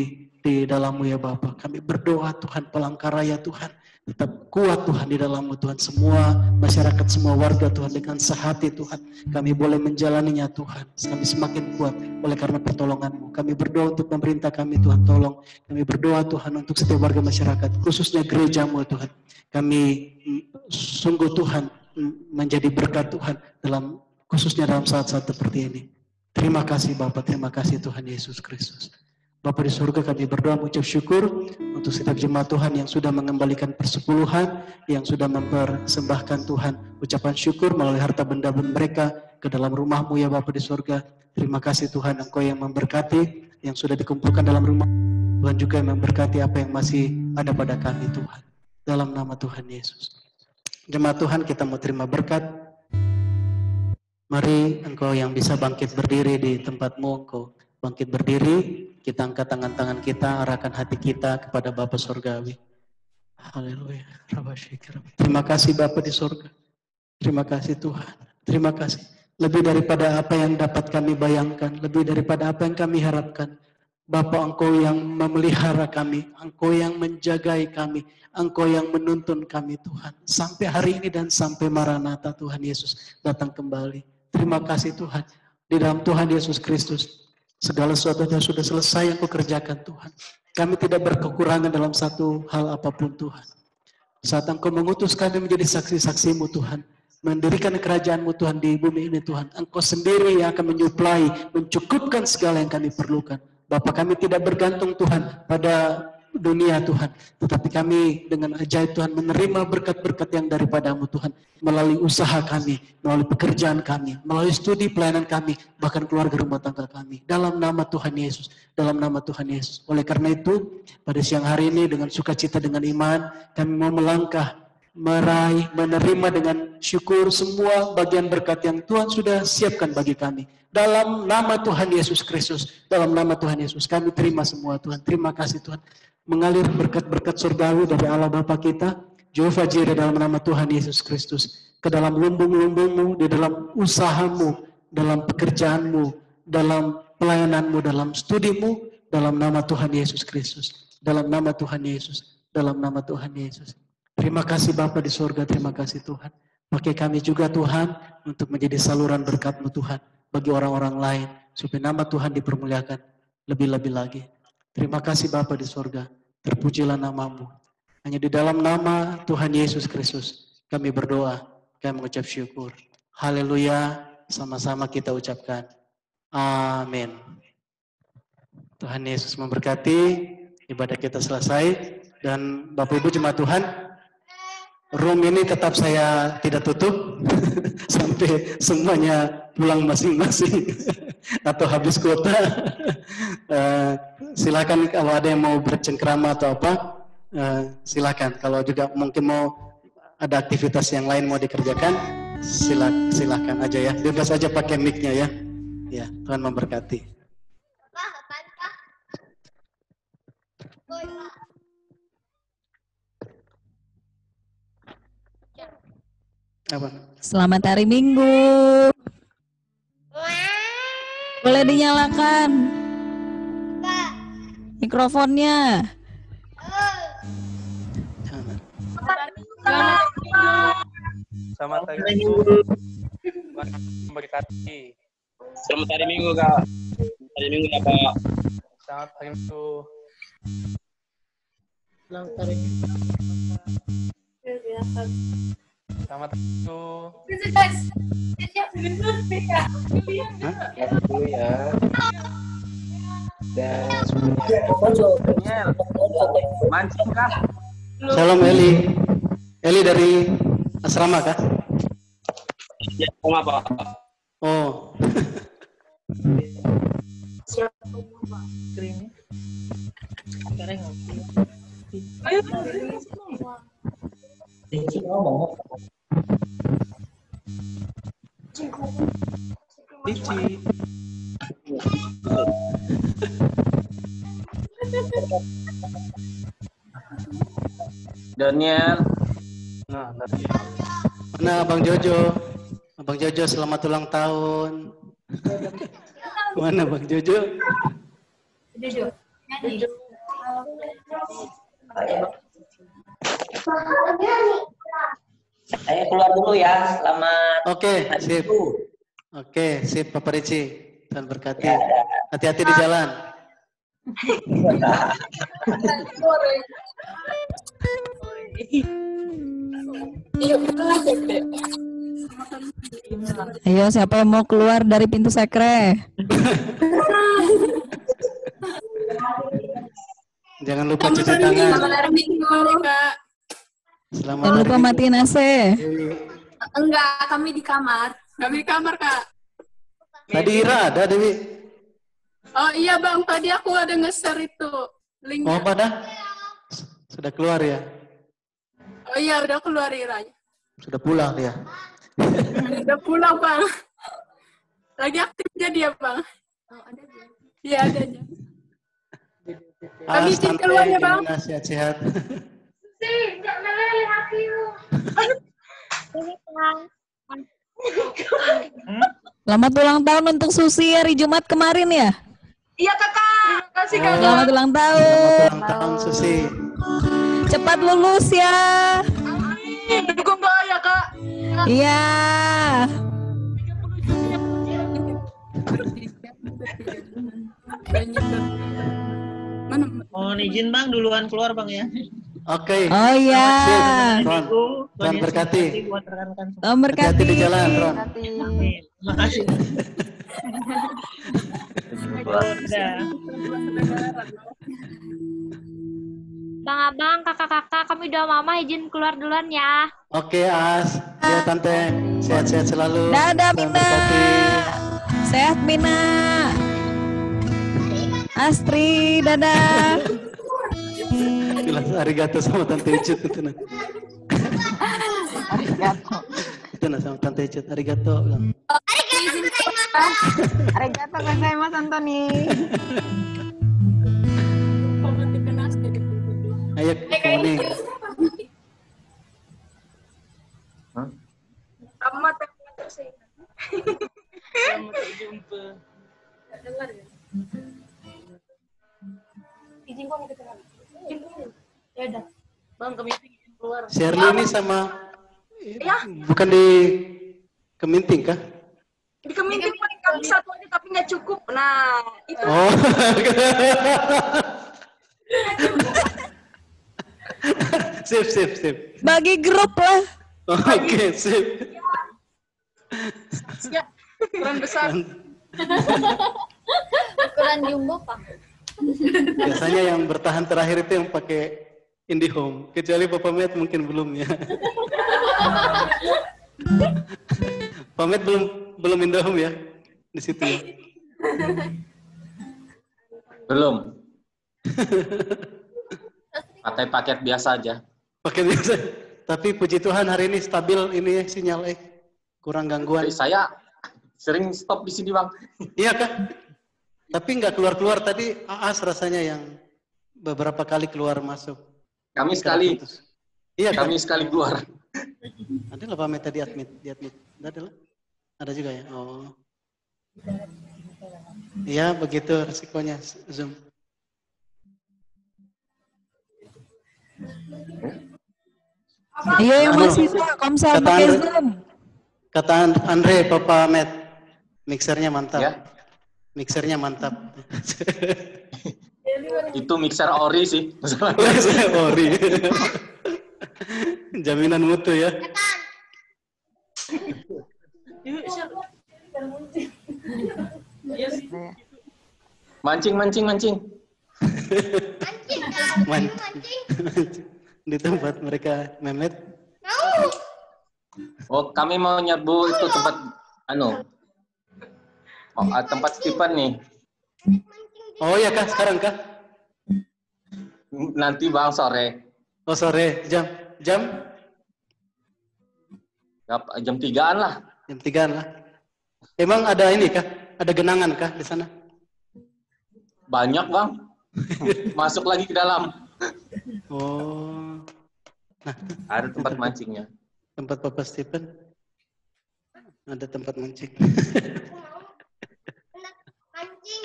dalam-Mu ya Bapa. Kami berdoa Tuhan Palangkaraya Tuhan tetap kuat Tuhan di dalam-Mu Tuhan. Semua masyarakat, semua warga Tuhan dengan sehati Tuhan. Kami boleh menjalaninya Tuhan. Kami semakin kuat oleh karena pertolongan-Mu. Kami berdoa untuk pemerintah kami Tuhan tolong. Kami berdoa Tuhan untuk setiap warga masyarakat khususnya gereja-Mu Tuhan. Kami sungguh Tuhan menjadi berkat Tuhan dalam khususnya dalam saat-saat seperti ini. Terima kasih Bapak, terima kasih Tuhan Yesus Kristus. Bapa di surga kami berdoa mengucap syukur untuk setiap jemaat Tuhan yang sudah mengembalikan persepuluhan, yang sudah mempersembahkan Tuhan ucapan syukur melalui harta benda mereka ke dalam rumah-Mu ya Bapa di surga. Terima kasih Tuhan Engkau yang memberkati yang sudah dikumpulkan dalam rumah. Tuhan juga yang memberkati apa yang masih ada pada kami Tuhan. Dalam nama Tuhan Yesus. Jemaat Tuhan kita mau terima berkat. Mari Engkau yang bisa bangkit berdiri di tempat-Mu, Engkau bangkit berdiri, kita angkat tangan-tangan kita, arahkan hati kita kepada Bapa Surgawi. Haleluya. Terima kasih Bapa di surga. Terima kasih Tuhan. Terima kasih. Lebih daripada apa yang dapat kami bayangkan, lebih daripada apa yang kami harapkan. Bapa Engkau yang memelihara kami, Engkau yang menjagai kami, Engkau yang menuntun kami Tuhan. Sampai hari ini dan sampai Maranatha Tuhan Yesus datang kembali. Terima kasih Tuhan. Di dalam Tuhan Yesus Kristus. Segala sesuatunya sudah selesai yang Kau kerjakan Tuhan. Kami tidak berkekurangan dalam satu hal apapun Tuhan. Saat Engkau mengutus kami menjadi saksi-saksi-Mu Tuhan. Mendirikan kerajaan-Mu Tuhan di bumi ini Tuhan. Engkau sendiri yang akan menyuplai, mencukupkan segala yang kami perlukan. Bapa kami tidak bergantung Tuhan pada dunia Tuhan. Tetapi kami dengan ajaib Tuhan menerima berkat-berkat yang daripada-Mu Tuhan. Melalui usaha kami, melalui pekerjaan kami, melalui studi pelayanan kami, bahkan keluarga rumah tangga kami. Dalam nama Tuhan Yesus, dalam nama Tuhan Yesus. Oleh karena itu, pada siang hari ini dengan sukacita, dengan iman, kami mau melangkah, meraih, menerima dengan syukur semua bagian berkat yang Tuhan sudah siapkan bagi kami. Dalam nama Tuhan Yesus Kristus, dalam nama Tuhan Yesus, kami terima semua Tuhan. Terima kasih Tuhan. Mengalir berkat-berkat surgawi dari Allah Bapa kita, Jehovah Jireh dalam nama Tuhan Yesus Kristus, ke dalam lumbung-lumbung-Mu, di dalam usaha-Mu, dalam pekerjaan-Mu, dalam pelayanan-Mu, dalam studi-Mu, dalam nama Tuhan Yesus Kristus, dalam nama Tuhan Yesus, dalam nama Tuhan Yesus. Terima kasih Bapa di surga, terima kasih Tuhan. Pakai kami juga Tuhan, untuk menjadi saluran berkat-Mu Tuhan, bagi orang-orang lain, supaya nama Tuhan dipermuliakan lebih-lebih lagi. Terima kasih Bapa di surga, terpujilah nama-Mu. Hanya di dalam nama Tuhan Yesus Kristus kami berdoa, kami mengucap syukur. Haleluya, sama-sama kita ucapkan. Amin. Tuhan Yesus memberkati, ibadah kita selesai. Dan Bapak Ibu jemaat Tuhan, room ini tetap saya tidak tutup sampai semuanya pulang masing-masing atau habis kuota. Silakan kalau ada yang mau bercengkrama atau apa, silakan. Kalau juga mungkin mau ada aktivitas yang lain mau dikerjakan, silakan aja ya. Bebas aja pakai mic-nya ya. Ya, Tuhan memberkati. Apa? Selamat hari Minggu. Boleh dinyalakan mikrofonnya. Selamat hari Minggu. Tuhan memberkati. Selamat hari Minggu, Kak. Hari Minggu ya, Pak. Selamat hari Minggu. Selamat hari Minggu. Selamat waktu. Lihat dulu ya. Dan Mancing kah? Shalom Eli. Eli dari asrama kah? Ya, sama Pak. Oh. Cici. Daniel. Nah, Mana Abang Jojo? Abang Jojo selamat ulang tahun. Mana Bang Jojo? Saya keluar dulu ya. Selamat. Oke, sip. Oke, sip Papa Ricci. Tuhan berkati. Ya. Hati-hati di jalan. Ayo, siapa yang mau keluar dari pintu sekre? Jangan lupa cuci tangan. Selamat Jangan lupa hari matiin AC. Enggak, kami di kamar. Kami di kamar, Kak. Tadi Ira ada Dewi. Oh iya, Bang. Tadi aku ada nge-share itu linknya. Oh pada? Sudah keluar ya? Oh iya, udah keluar Iranya. Sudah pulang dia. Udah pulang, Bang. Lagi aktifnya dia, Bang. Oh, ada aja. Iya, ada aja. Kami izin keluar ya, Bang. Gimana sehat-sehat? Selamat ulang tahun untuk Susi hari Jumat kemarin ya. Iya, Kakak. Terima kasih, Kakak. Selamat ulang tahun. Selamat ulang tahun Susi. Cepat lulus ya. Dukung doa ya, Kak. Iya. Mana? Mohon izin Bang, duluan keluar Bang ya. Oke. Oh iya. Ron, Tuhan berkati. Buat rekan-rekan semua. Tuhan berkati. Hati-hati di jalan, Ron. Amin. Terima kasih. Udah. Bang Abang, kakak-kakak, kami doa mama izin keluar duluan ya. Oke, As. Ya, Tante. Sehat-sehat selalu. Dadah Tuhan Mina. berkati. Sehat Mina. Astri, dadah. Bilang arigato sama Tante Icut itu nah. Arigato. Itu nah sama Tante Icut, arigato bilang. Arigato gozaimasu, Antoni. Ayo, Koni. Sampai jumpa. Izin gua mau keterangan. Ya udah. Bang, kami ingin keluar. Shirley ini sama bukan di Keminting kah? Di Keminting kami satu aja tapi nggak cukup. Nah, itu. Oh. Sip. Bagi grup lah. Oke, sip. Ya, ukuran besar. Ukuran jumbo Pak. Biasanya yang bertahan terakhir itu yang pakai IndiHome, kecuali Bapak Met mungkin belum ya. Pak Met belum IndiHome ya di situ ya. Belum. Pakai paket biasa aja. Pakai biasa. Tapi puji Tuhan hari ini stabil ini sinyal kurang gangguan. Saya sering stop di sini, Bang. Iya kah? Tapi nggak keluar-keluar tadi Aas rasanya yang beberapa kali keluar masuk. Kami sekali. Iya, kami sekali keluar. Ada lah Pak Met tadi admit. Ada lah. Ada juga ya. Oh. Iya, begitu resikonya Zoom. Iya yang mahasiswa Komsel pakai Zoom. Kata Andre, Papa Met, mixernya mantap. Ya. Mixernya mantap. Itu mixer ori sih. Ori. Jaminan mutu ya. Yuk, siap. Iya sih. Mancing. Mancing. Di tempat mereka memet. Oh, kami mau nyerbu itu tempat tempat Stephen nih. Oh ya kah, sekarang kah? Nanti Bang sore. Oh sore, jam? Jam 3-an lah. Jam 3-an lah. Emang ada ini kah? Ada genangan kah di sana? Banyak Bang. Masuk lagi ke dalam. Oh. Nah, ada tempat mancingnya. Tempat Papa Stephen. Ada tempat mancing. Mancing.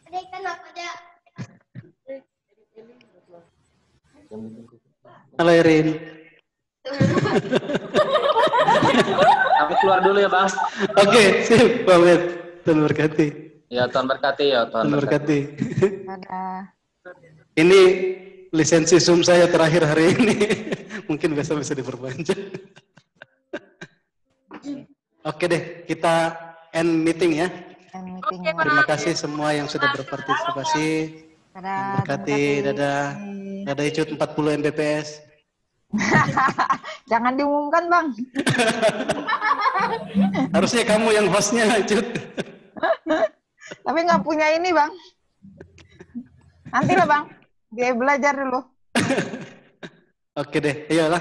Ada ikan apa ada? Halo Erin. Kami keluar dulu ya Bang. Oke, sip, pamit. Tuhan berkati. Ya, Tuhan berkati ya, Tuhan berkati. Dadah. Ini lisensi Zoom saya terakhir hari ini. Mungkin besok bisa diperpanjang. Oke deh, kita end meeting ya. Terima kasih semua yang sudah berpartisipasi. Dadah. Berkati, dadah. Dadah Icut 40 Mbps. Jangan diumumkan, Bang. Harusnya kamu yang hostnya, Icut. Tapi nggak punya ini, Bang. Nanti lah, Bang. Dia belajar dulu. Oke deh, iyalah.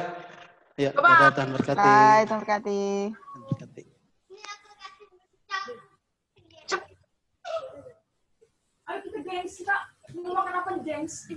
Ayo, dadah, Tuhan berkati. Bye, Tuhan berkati. Tuhan berkati. Ayo kita gengsi, Kak. Mau makan apa, gengs?